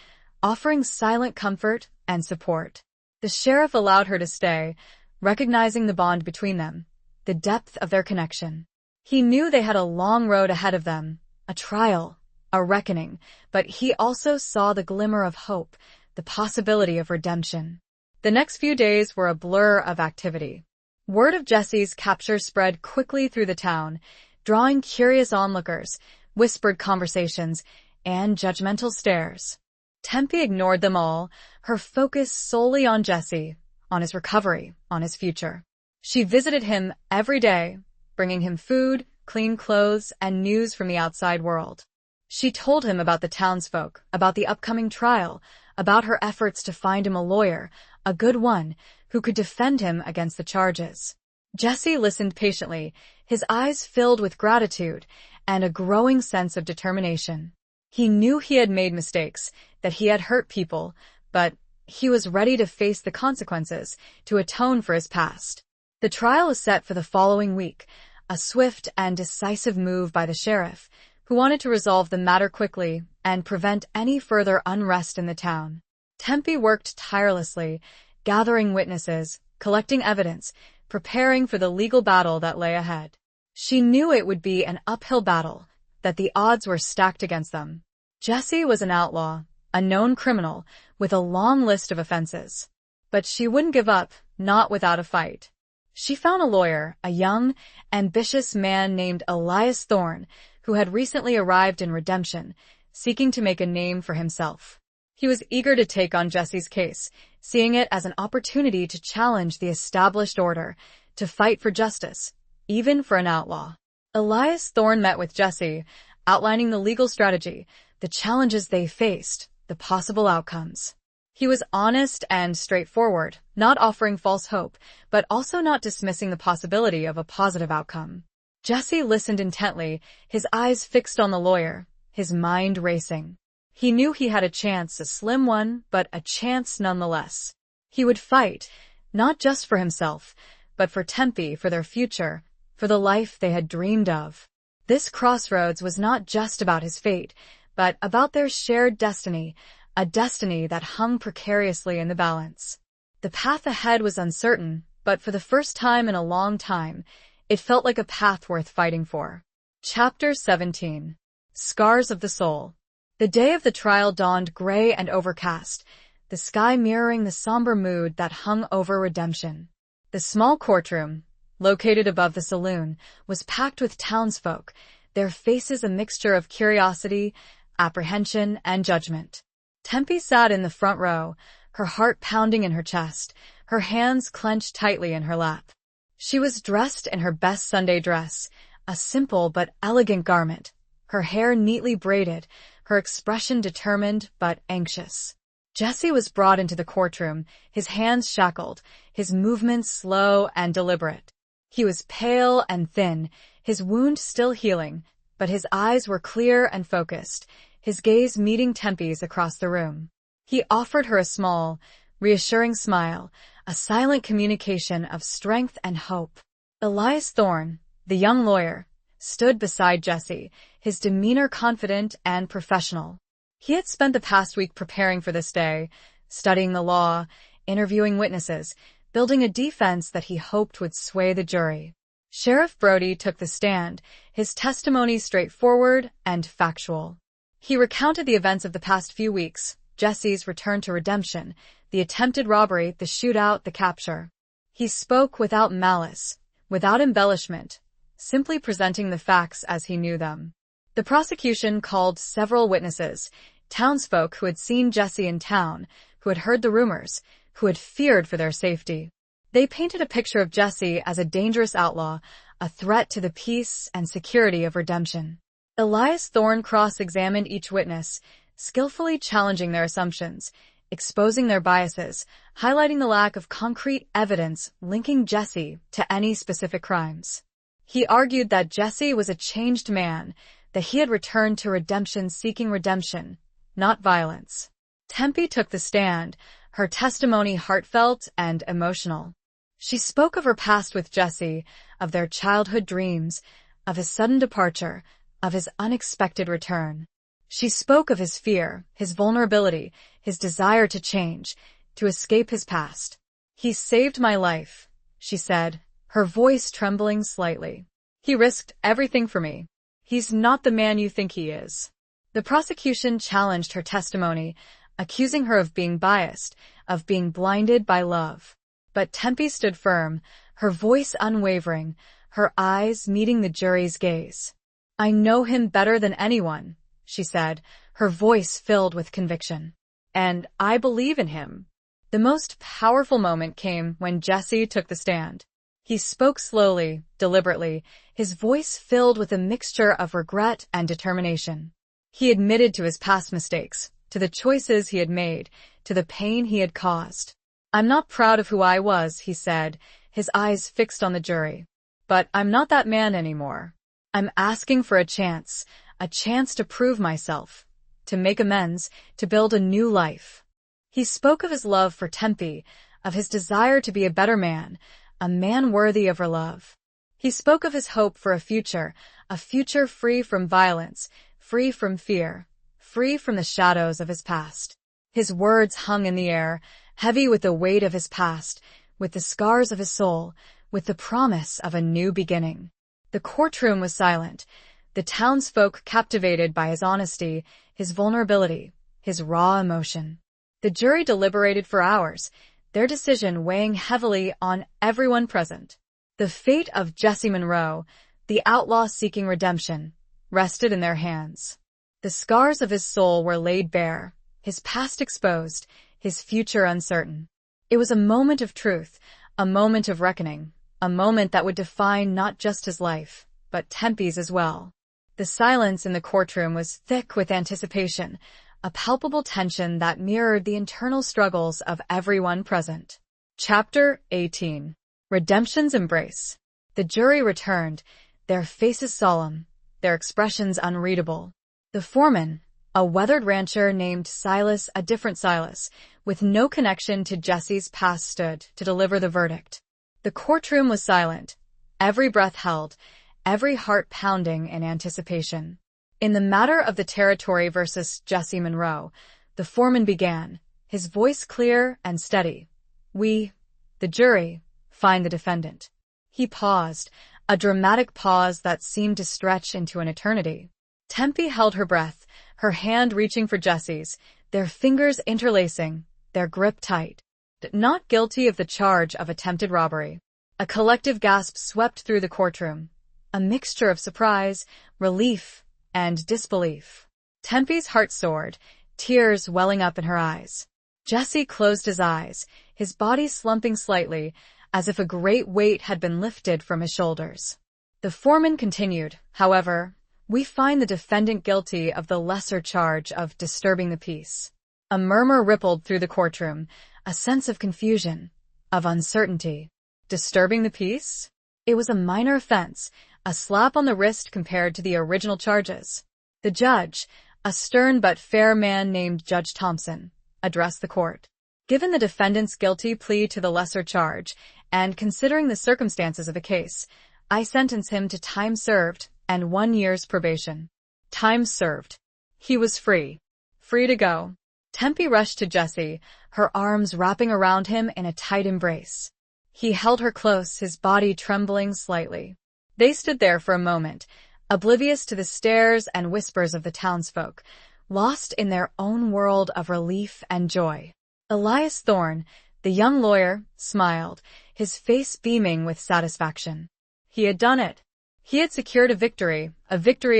offering silent comfort and support. The sheriff allowed her to stay, recognizing the bond between them, the depth of their connection. He knew they had a long road ahead of them, a trial, a reckoning, but he also saw the glimmer of hope, the possibility of redemption. The next few days were a blur of activity. Word of Jesse's capture spread quickly through the town, drawing curious onlookers, whispered conversations, and judgmental stares. Tempe ignored them all, her focus solely on Jesse, on his recovery, on his future. She visited him every day, bringing him food, clean clothes, and news from the outside world. She told him about the townsfolk, about the upcoming trial, about her efforts to find him a lawyer, a good one, who could defend him against the charges. Jesse listened patiently, his eyes filled with gratitude and a growing sense of determination. He knew he had made mistakes, that he had hurt people, but he was ready to face the consequences, to atone for his past. The trial was set for the following week, a swift and decisive move by the sheriff, who wanted to resolve the matter quickly and prevent any further unrest in the town. Tempe worked tirelessly, gathering witnesses, collecting evidence, preparing for the legal battle that lay ahead. She knew it would be an uphill battle, that the odds were stacked against them. Jesse was an outlaw, a known criminal, with a long list of offenses. But she wouldn't give up, not without a fight. She found a lawyer, a young, ambitious man named Elias Thorne, who had recently arrived in Redemption, seeking to make a name for himself. He was eager to take on Jesse's case, seeing it as an opportunity to challenge the established order, to fight for justice, even for an outlaw. Elias Thorne met with Jesse, outlining the legal strategy, the challenges they faced, the possible outcomes. He was honest and straightforward, not offering false hope, but also not dismissing the possibility of a positive outcome. Jesse listened intently, his eyes fixed on the lawyer, his mind racing. He knew he had a chance, a slim one, but a chance nonetheless. He would fight, not just for himself, but for Tempe, for their future, for the life they had dreamed of. This crossroads was not just about his fate, but about their shared destiny, a destiny that hung precariously in the balance. The path ahead was uncertain, but for the first time in a long time, it felt like a path worth fighting for. Chapter 17. Scars of the Soul. The day of the trial dawned gray and overcast, the sky mirroring the somber mood that hung over Redemption. The small courtroom, located above the saloon, was packed with townsfolk, their faces a mixture of curiosity, apprehension, and judgment. Tempe sat in the front row, her heart pounding in her chest, her hands clenched tightly in her lap. She was dressed in her best Sunday dress, a simple but elegant garment, her hair neatly braided, her expression determined but anxious. Jesse was brought into the courtroom, his hands shackled, his movements slow and deliberate. He was pale and thin, his wound still healing, but his eyes were clear and focused, his gaze meeting Tempe's across the room. He offered her a small, reassuring smile, a silent communication of strength and hope. Elias Thorne, the young lawyer, stood beside Jesse, his demeanor confident and professional. He had spent the past week preparing for this day, studying the law, interviewing witnesses, building a defense that he hoped would sway the jury. Sheriff Brody took the stand, his testimony straightforward and factual. He recounted the events of the past few weeks, Jesse's return to Redemption, the attempted robbery, the shootout, the capture. He spoke without malice, without embellishment, simply presenting the facts as he knew them. The prosecution called several witnesses, townsfolk who had seen Jesse in town, who had heard the rumors, who had feared for their safety. They painted a picture of Jesse as a dangerous outlaw, a threat to the peace and security of Redemption. Elias Thorne cross-examined each witness, skillfully challenging their assumptions, exposing their biases, highlighting the lack of concrete evidence linking Jesse to any specific crimes. He argued that Jesse was a changed man, that he had returned to Redemption seeking redemption, not violence. Tempe took the stand, her testimony heartfelt and emotional. She spoke of her past with Jesse, of their childhood dreams, of his sudden departure, of his unexpected return. She spoke of his fear, his vulnerability, his desire to change, to escape his past. "He saved my life," she said, her voice trembling slightly. "He risked everything for me. He's not the man you think he is." The prosecution challenged her testimony, accusing her of being biased, of being blinded by love. But Tempe stood firm, her voice unwavering, her eyes meeting the jury's gaze. "I know him better than anyone," she said, her voice filled with conviction. "And I believe in him." The most powerful moment came when Jesse took the stand. He spoke slowly, deliberately, his voice filled with a mixture of regret and determination. He admitted to his past mistakes, to the choices he had made, to the pain he had caused. "I'm not proud of who I was," he said, his eyes fixed on the jury. "But I'm not that man anymore. I'm asking for a chance to prove myself, to make amends, to build a new life." He spoke of his love for Tempe, of his desire to be a better man, a man worthy of her love. He spoke of his hope for a future free from violence, free from fear, free from the shadows of his past. His words hung in the air, heavy with the weight of his past, with the scars of his soul, with the promise of a new beginning. The courtroom was silent, the townsfolk captivated by his honesty, his vulnerability, his raw emotion. The jury deliberated for hours, their decision weighing heavily on everyone present. The fate of Jesse Monroe, the outlaw seeking redemption, rested in their hands. The scars of his soul were laid bare, his past exposed, his future uncertain. It was a moment of truth, a moment of reckoning, a moment that would define not just his life, but Tempe's as well. The silence in the courtroom was thick with anticipation, a palpable tension that mirrored the internal struggles of everyone present. Chapter 18. Redemption's Embrace. The jury returned, their faces solemn, their expressions unreadable. The foreman, a weathered rancher named Silas, a different Silas, with no connection to Jesse's past, stood to deliver the verdict. The courtroom was silent, every breath held, every heart pounding in anticipation. In the matter of the territory versus Jesse Monroe, the foreman began, his voice clear and steady. We, the jury, find the defendant. He paused, a dramatic pause that seemed to stretch into an eternity. Tempe held her breath, her hand reaching for Jesse's, their fingers interlacing, their grip tight. Not guilty of the charge of attempted robbery. A collective gasp swept through the courtroom, a mixture of surprise, relief, and disbelief. Tempe's heart soared, tears welling up in her eyes. Jesse closed his eyes, his body slumping slightly, as if a great weight had been lifted from his shoulders. The foreman continued, however, we find the defendant guilty of the lesser charge of disturbing the peace. A murmur rippled through the courtroom, a sense of confusion, of uncertainty. Disturbing the peace? It was a minor offense, a slap on the wrist compared to the original charges. The judge, a stern but fair man named Judge Thompson, addressed the court. Given the defendant's guilty plea to the lesser charge, and considering the circumstances of the case, I sentence him to time served and 1 year's probation. Time served. He was free. Free to go. Tempe rushed to Jesse, her arms wrapping around him in a tight embrace. He held her close, his body trembling slightly. They stood there for a moment, oblivious to the stares and whispers of the townsfolk, lost in their own world of relief and joy. Elias Thorne, the young lawyer, smiled, his face beaming with satisfaction. He had done it. He had secured a victory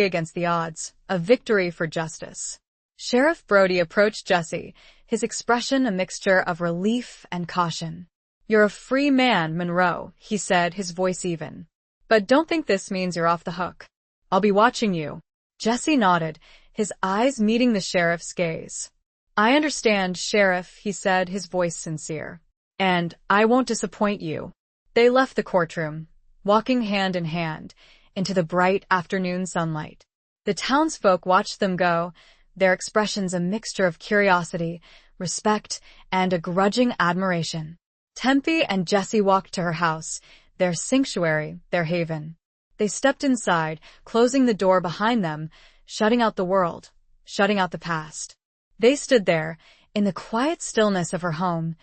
against the odds, a victory for justice. Sheriff Brody approached Jesse, his expression a mixture of relief and caution. You're a free man, Monroe, he said, his voice even. But don't think this means you're off the hook. I'll be watching you. Jesse nodded, his eyes meeting the sheriff's gaze. I understand, Sheriff, he said, his voice sincere. And I won't disappoint you. They left the courtroom, walking hand in hand, into the bright afternoon sunlight. The townsfolk watched them go, their expressions a mixture of curiosity, respect, and a grudging admiration. Tempe and Jesse walked to her house, their sanctuary, their haven. They stepped inside, closing the door behind them, shutting out the world, shutting out the past. They stood there, in the quiet stillness of her home,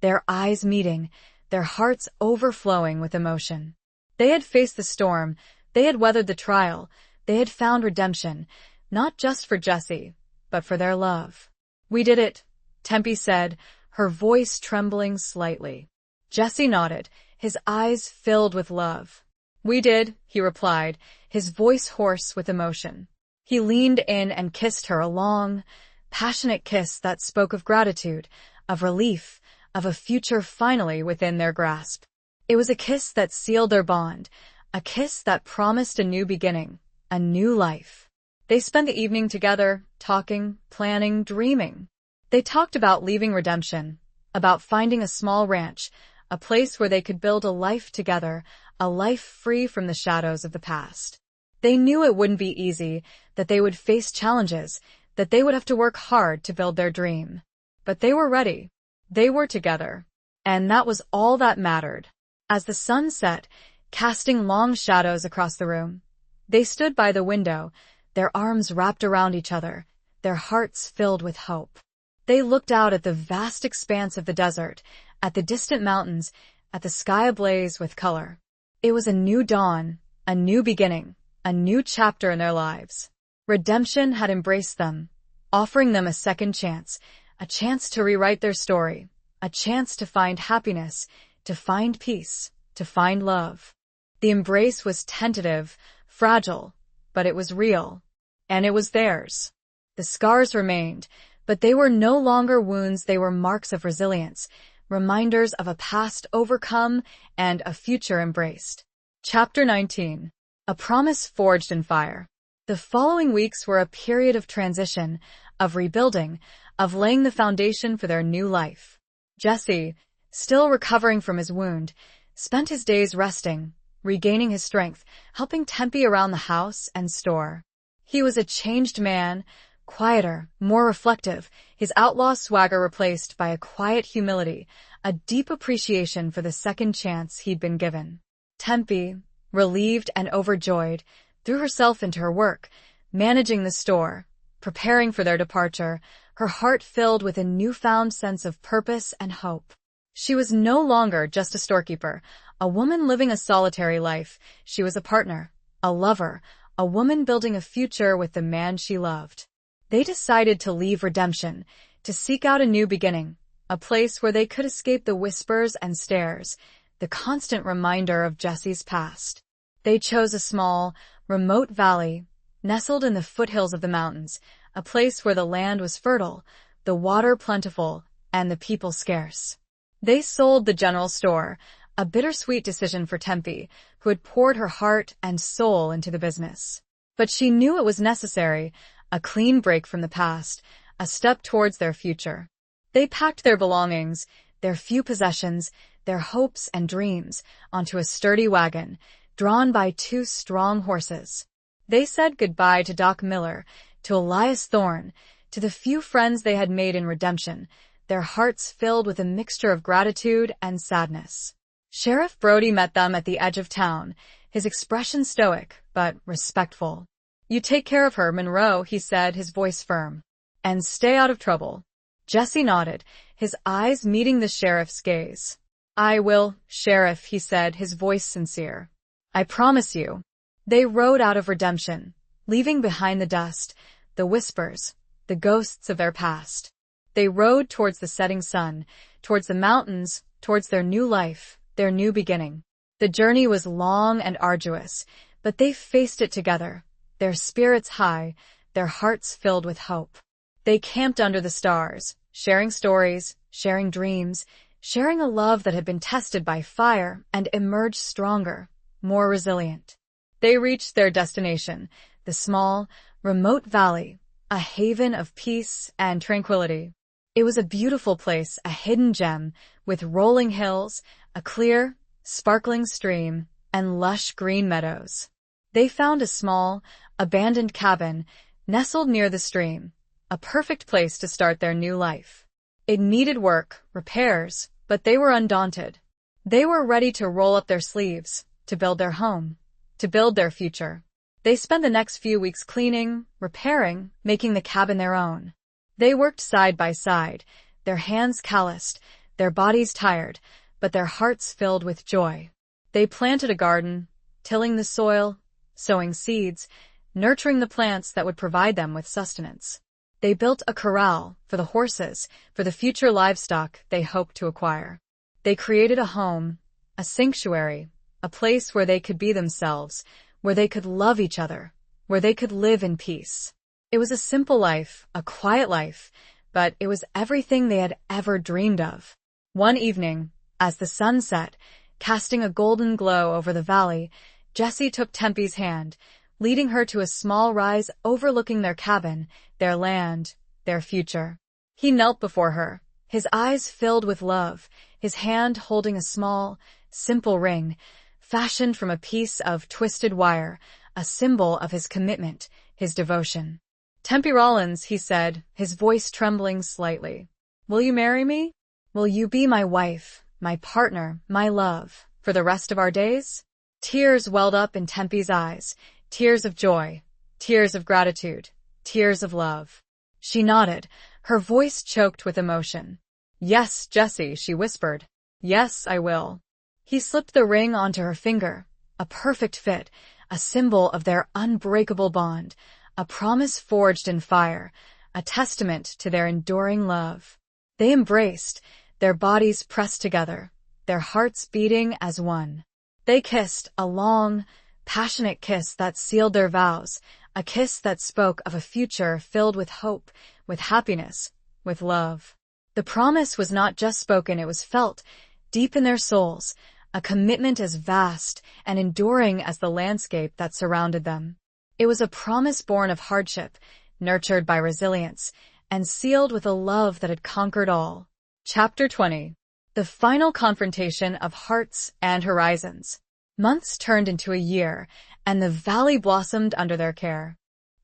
their eyes meeting, their hearts overflowing with emotion. They had faced the storm, they had weathered the trial, they had found redemption, not just for Jesse, but for their love. We did it, Tempe said, her voice trembling slightly. Jesse nodded, his eyes filled with love. We did, he replied, his voice hoarse with emotion. He leaned in and kissed her, a long, passionate kiss that spoke of gratitude, of relief, of a future finally within their grasp. It was a kiss that sealed their bond, a kiss that promised a new beginning, a new life. They spent the evening together, talking, planning, dreaming. They talked about leaving redemption, about finding a small ranch, a place where they could build a life together, a life free from the shadows of the past. They knew it wouldn't be easy, that they would face challenges, that they would have to work hard to build their dream. But they were ready. They were together. And that was all that mattered. As the sun set, casting long shadows across the room, they stood by the window, their arms wrapped around each other, their hearts filled with hope. They looked out at the vast expanse of the desert, at the distant mountains, at the sky ablaze with color. It was a new dawn, a new beginning, a new chapter in their lives. Redemption had embraced them, offering them a second chance, a chance to rewrite their story, a chance to find happiness, to find peace, to find love. The embrace was tentative, fragile, but it was real. And it was theirs. The scars remained, but they were no longer wounds, they were marks of resilience, reminders of a past overcome and a future embraced. Chapter 19. A Promise Forged in Fire. The following weeks were a period of transition, of rebuilding, of laying the foundation for their new life. Jesse, still recovering from his wound, spent his days resting, regaining his strength, helping Tempe around the house and store. He was a changed man, quieter, more reflective, his outlaw swagger replaced by a quiet humility, a deep appreciation for the second chance he'd been given. Tempe, relieved and overjoyed, threw herself into her work, managing the store, preparing for their departure, her heart filled with a newfound sense of purpose and hope. She was no longer just a storekeeper, a woman living a solitary life. She was a partner, a lover, a woman building a future with the man she loved. They decided to leave Redemption, to seek out a new beginning, a place where they could escape the whispers and stares, the constant reminder of Jesse's past. They chose a small, remote valley, nestled in the foothills of the mountains, a place where the land was fertile, the water plentiful, and the people scarce. They sold the general store, a bittersweet decision for Tempe, who had poured her heart and soul into the business. But she knew it was necessary, a clean break from the past, a step towards their future. They packed their belongings, their few possessions, their hopes and dreams, onto a sturdy wagon, drawn by 2 strong horses. They said goodbye to Doc Miller, to Elias Thorne, to the few friends they had made in Redemption, their hearts filled with a mixture of gratitude and sadness. Sheriff Brody met them at the edge of town, his expression stoic, but respectful. "You take care of her, Monroe," he said, his voice firm. "And stay out of trouble." Jesse nodded, his eyes meeting the sheriff's gaze. "I will, Sheriff," he said, his voice sincere. "I promise you." They rode out of Redemption, leaving behind the dust, the whispers, the ghosts of their past. They rode towards the setting sun, towards the mountains, towards their new life, their new beginning. The journey was long and arduous, but they faced it together, their spirits high, their hearts filled with hope. They camped under the stars, sharing stories, sharing dreams, sharing a love that had been tested by fire and emerged stronger, more resilient. They reached their destination, the small, remote valley, a haven of peace and tranquility. It was a beautiful place, a hidden gem, with rolling hills, a clear, sparkling stream, and lush green meadows. They found a small, abandoned cabin, nestled near the stream, a perfect place to start their new life. It needed work, repairs, but they were undaunted. They were ready to roll up their sleeves, to build their home, to build their future. They spent the next few weeks cleaning, repairing, making the cabin their own. They worked side by side, their hands calloused, their bodies tired, but their hearts filled with joy. They planted a garden, tilling the soil, sowing seeds, nurturing the plants that would provide them with sustenance. They built a corral for the horses, for the future livestock they hoped to acquire. They created a home, a sanctuary, a place where they could be themselves, where they could love each other, where they could live in peace. It was a simple life, a quiet life, but it was everything they had ever dreamed of. One evening, as the sun set, casting a golden glow over the valley, Jesse took Tempe's hand, leading her to a small rise overlooking their cabin, their land, their future. He knelt before her, his eyes filled with love, his hand holding a small, simple ring, fashioned from a piece of twisted wire, a symbol of his commitment, his devotion. "Tempe Rollins," he said, his voice trembling slightly. "Will you marry me? Will you be my wife, my partner, my love, for the rest of our days?" Tears welled up in Tempe's eyes, tears of joy, tears of gratitude, tears of love. She nodded, her voice choked with emotion. "Yes, Jesse," she whispered. "Yes, I will." He slipped the ring onto her finger, a perfect fit, a symbol of their unbreakable bond, a promise forged in fire, a testament to their enduring love. They embraced, their bodies pressed together, their hearts beating as one. They kissed, a long, passionate kiss that sealed their vows, a kiss that spoke of a future filled with hope, with happiness, with love. The promise was not just spoken, it was felt, deep in their souls, a commitment as vast and enduring as the landscape that surrounded them. It was a promise born of hardship, nurtured by resilience, and sealed with a love that had conquered all. Chapter 20. The final confrontation of hearts and horizons. Months turned into a year, and the valley blossomed under their care.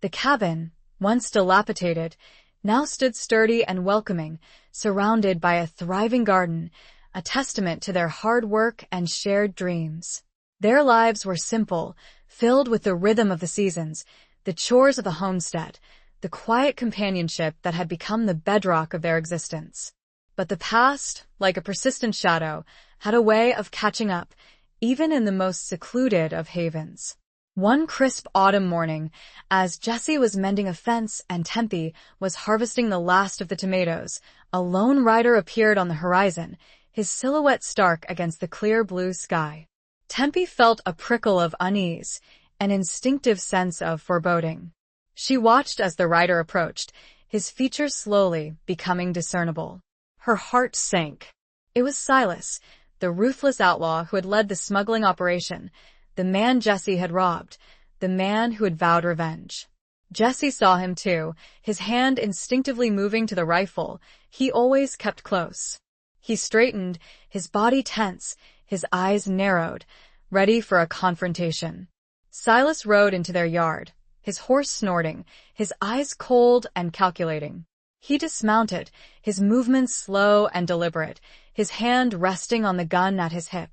The cabin, once dilapidated, now stood sturdy and welcoming, surrounded by a thriving garden, a testament to their hard work and shared dreams. Their lives were simple, filled with the rhythm of the seasons, the chores of the homestead, the quiet companionship that had become the bedrock of their existence. But the past, like a persistent shadow, had a way of catching up, even in the most secluded of havens. One crisp autumn morning, as Jessie was mending a fence and Tempe was harvesting the last of the tomatoes, a lone rider appeared on the horizon, his silhouette stark against the clear blue sky. Tempe felt a prickle of unease, an instinctive sense of foreboding. She watched as the rider approached, his features slowly becoming discernible. Her heart sank. It was Silas, the ruthless outlaw who had led the smuggling operation, the man Jessie had robbed, the man who had vowed revenge. Jessie saw him too, his hand instinctively moving to the rifle he always kept close. He straightened, his body tense, his eyes narrowed, ready for a confrontation. Silas rode into their yard, his horse snorting, his eyes cold and calculating. He dismounted, his movements slow and deliberate, his hand resting on the gun at his hip.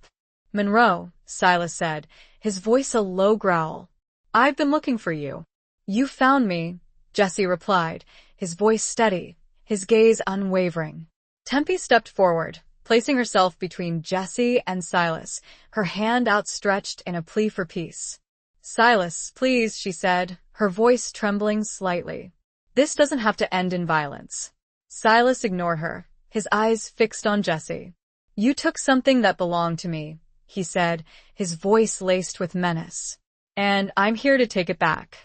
"Monroe," Silas said, his voice a low growl. "I've been looking for you." "You found me," Jessie replied, his voice steady, his gaze unwavering. Tempe stepped forward, placing herself between Jessie and Silas, her hand outstretched in a plea for peace. "Silas, please," she said, her voice trembling slightly. "This doesn't have to end in violence." Silas ignored her, his eyes fixed on Jessie. "You took something that belonged to me," he said, his voice laced with menace. "And I'm here to take it back."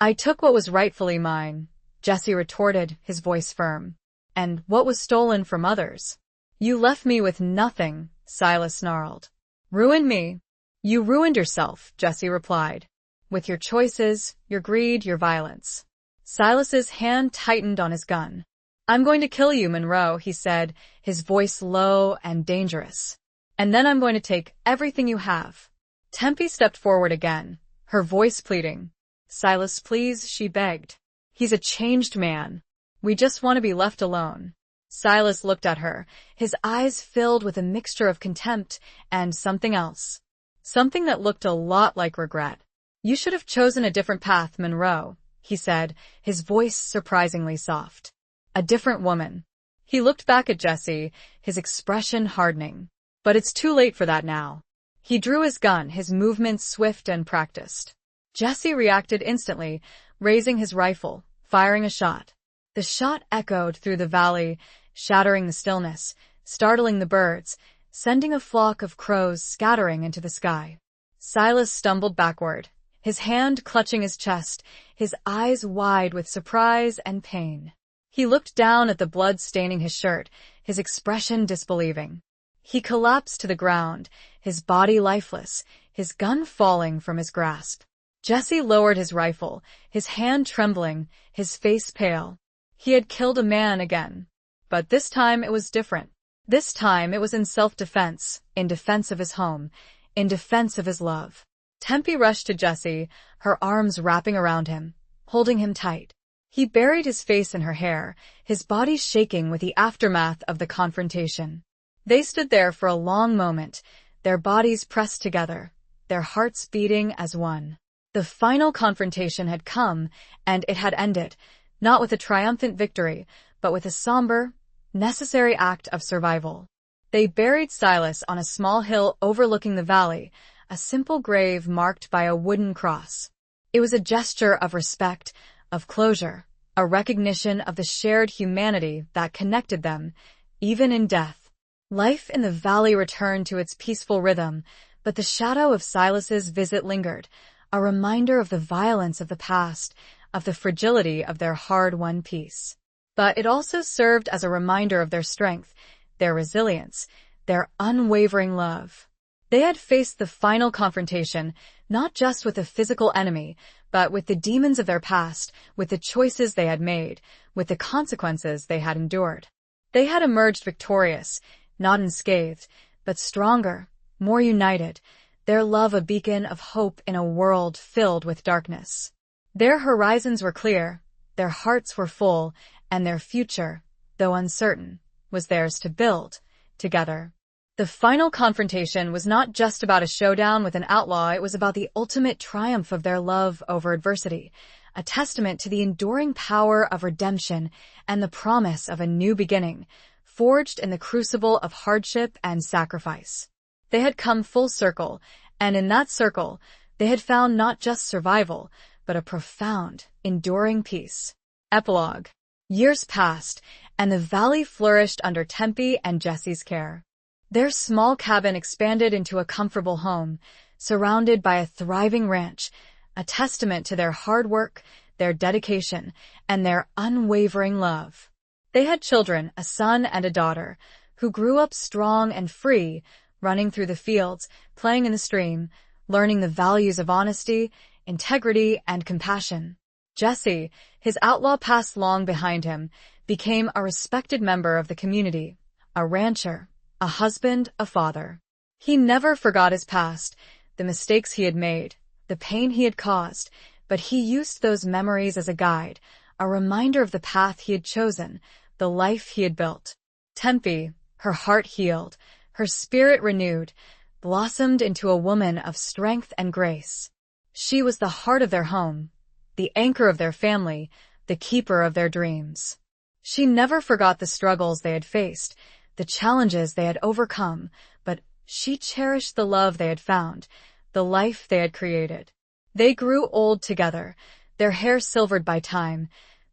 "I took what was rightfully mine," Jessie retorted, his voice firm. "And what was stolen from others?" "You left me with nothing," Silas snarled. "Ruined me?" "You ruined yourself," Jessie replied. "With your choices, your greed, your violence." Silas's hand tightened on his gun. "I'm going to kill you, Monroe," he said, his voice low and dangerous. "And then I'm going to take everything you have." Tempe stepped forward again, her voice pleading. "Silas, please," she begged. "He's a changed man. We just want to be left alone." Silas looked at her, his eyes filled with a mixture of contempt and something else. Something that looked a lot like regret. "You should have chosen a different path, Monroe," he said, his voice surprisingly soft. "A different woman." He looked back at Jessie, his expression hardening. "But it's too late for that now." He drew his gun, his movements swift and practiced. Jessie reacted instantly, raising his rifle, firing a shot. The shot echoed through the valley, shattering the stillness, startling the birds, sending a flock of crows scattering into the sky. Silas stumbled backward, his hand clutching his chest, his eyes wide with surprise and pain. He looked down at the blood staining his shirt, his expression disbelieving. He collapsed to the ground, his body lifeless, his gun falling from his grasp. Jessie lowered his rifle, his hand trembling, his face pale. He had killed a man again. But this time it was different. This time it was in self-defense, in defense of his home, in defense of his love. Tempe rushed to Jessie, her arms wrapping around him, holding him tight. He buried his face in her hair, his body shaking with the aftermath of the confrontation. They stood there for a long moment, their bodies pressed together, their hearts beating as one. The final confrontation had come, and it had ended, not with a triumphant victory, but with a somber, necessary act of survival. They buried Silas on a small hill overlooking the valley, a simple grave marked by a wooden cross. It was a gesture of respect, of closure, a recognition of the shared humanity that connected them, even in death. Life in the valley returned to its peaceful rhythm, but the shadow of Silas's visit lingered, a reminder of the violence of the past, of the fragility of their hard-won peace. But it also served as a reminder of their strength, their resilience, their unwavering love. They had faced the final confrontation, not just with a physical enemy, but with the demons of their past, with the choices they had made, with the consequences they had endured. They had emerged victorious, not unscathed, but stronger, more united, their love a beacon of hope in a world filled with darkness. Their horizons were clear, their hearts were full, and their future, though uncertain, was theirs to build, together. The final confrontation was not just about a showdown with an outlaw, it was about the ultimate triumph of their love over adversity, a testament to the enduring power of redemption and the promise of a new beginning, forged in the crucible of hardship and sacrifice. They had come full circle, and in that circle, they had found not just survival, but a profound, enduring peace. Epilogue. Years passed, and the valley flourished under Tempe and Jesse's care. Their small cabin expanded into a comfortable home, surrounded by a thriving ranch, a testament to their hard work, their dedication, and their unwavering love. They had children, a son and a daughter, who grew up strong and free, running through the fields, playing in the stream, learning the values of honesty, integrity, and compassion. Jesse, his outlaw past long behind him, became a respected member of the community, a rancher, a husband, a father. He never forgot his past, the mistakes he had made, the pain he had caused, but he used those memories as a guide, a reminder of the path he had chosen, the life he had built. Tempe, her heart healed, her spirit renewed, blossomed into a woman of strength and grace. She was the heart of their home, the anchor of their family, the keeper of their dreams. She never forgot the struggles they had faced, the challenges they had overcome, but she cherished the love they had found, the life they had created. They grew old together, their hair silvered by time,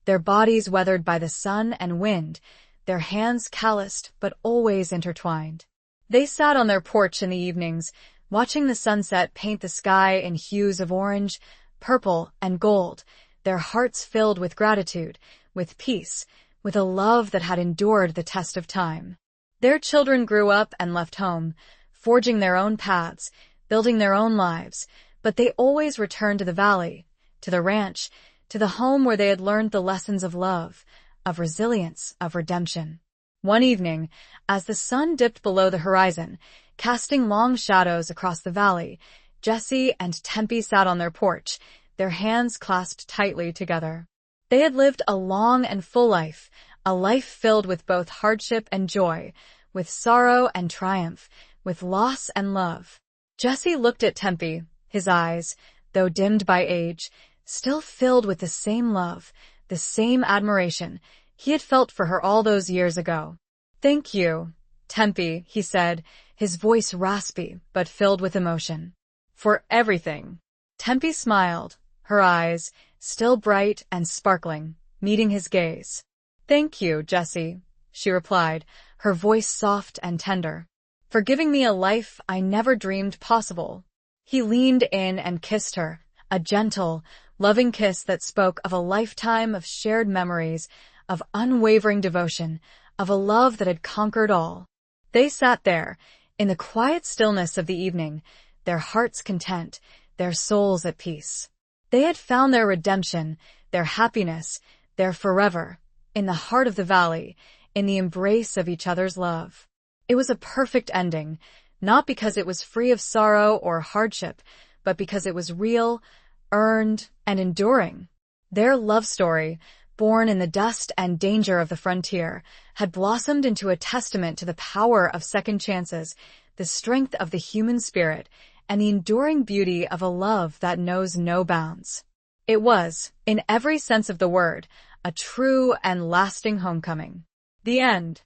their bodies weathered by the sun and wind, their hands calloused but always intertwined. They sat on their porch in the evenings, watching the sunset paint the sky in hues of orange, purple, and gold, their hearts filled with gratitude, with peace, with a love that had endured the test of time. Their children grew up and left home, forging their own paths, building their own lives, but they always returned to the valley, to the ranch, to the home where they had learned the lessons of love, of resilience, of redemption. One evening, as the sun dipped below the horizon, casting long shadows across the valley, Jesse and Tempe sat on their porch, their hands clasped tightly together. They had lived a long and full life, a life filled with both hardship and joy, with sorrow and triumph, with loss and love. Jesse looked at Tempe, his eyes, though dimmed by age, still filled with the same love, the same admiration he had felt for her all those years ago. "Thank you, Tempe," he said, his voice raspy but filled with emotion. "For everything." Tempe smiled, her eyes, still bright and sparkling, meeting his gaze. "Thank you, Jesse," she replied, her voice soft and tender. "For giving me a life I never dreamed possible." He leaned in and kissed her, a gentle, loving kiss that spoke of a lifetime of shared memories, of unwavering devotion, of a love that had conquered all. They sat there, in the quiet stillness of the evening, their hearts content, their souls at peace. They had found their redemption, their happiness, their forever, in the heart of the valley, in the embrace of each other's love. It was a perfect ending, not because it was free of sorrow or hardship, but because it was real, earned, and enduring. Their love story, born in the dust and danger of the frontier, had blossomed into a testament to the power of second chances, the strength of the human spirit, and the enduring beauty of a love that knows no bounds. It was, in every sense of the word, a true and lasting homecoming. The end.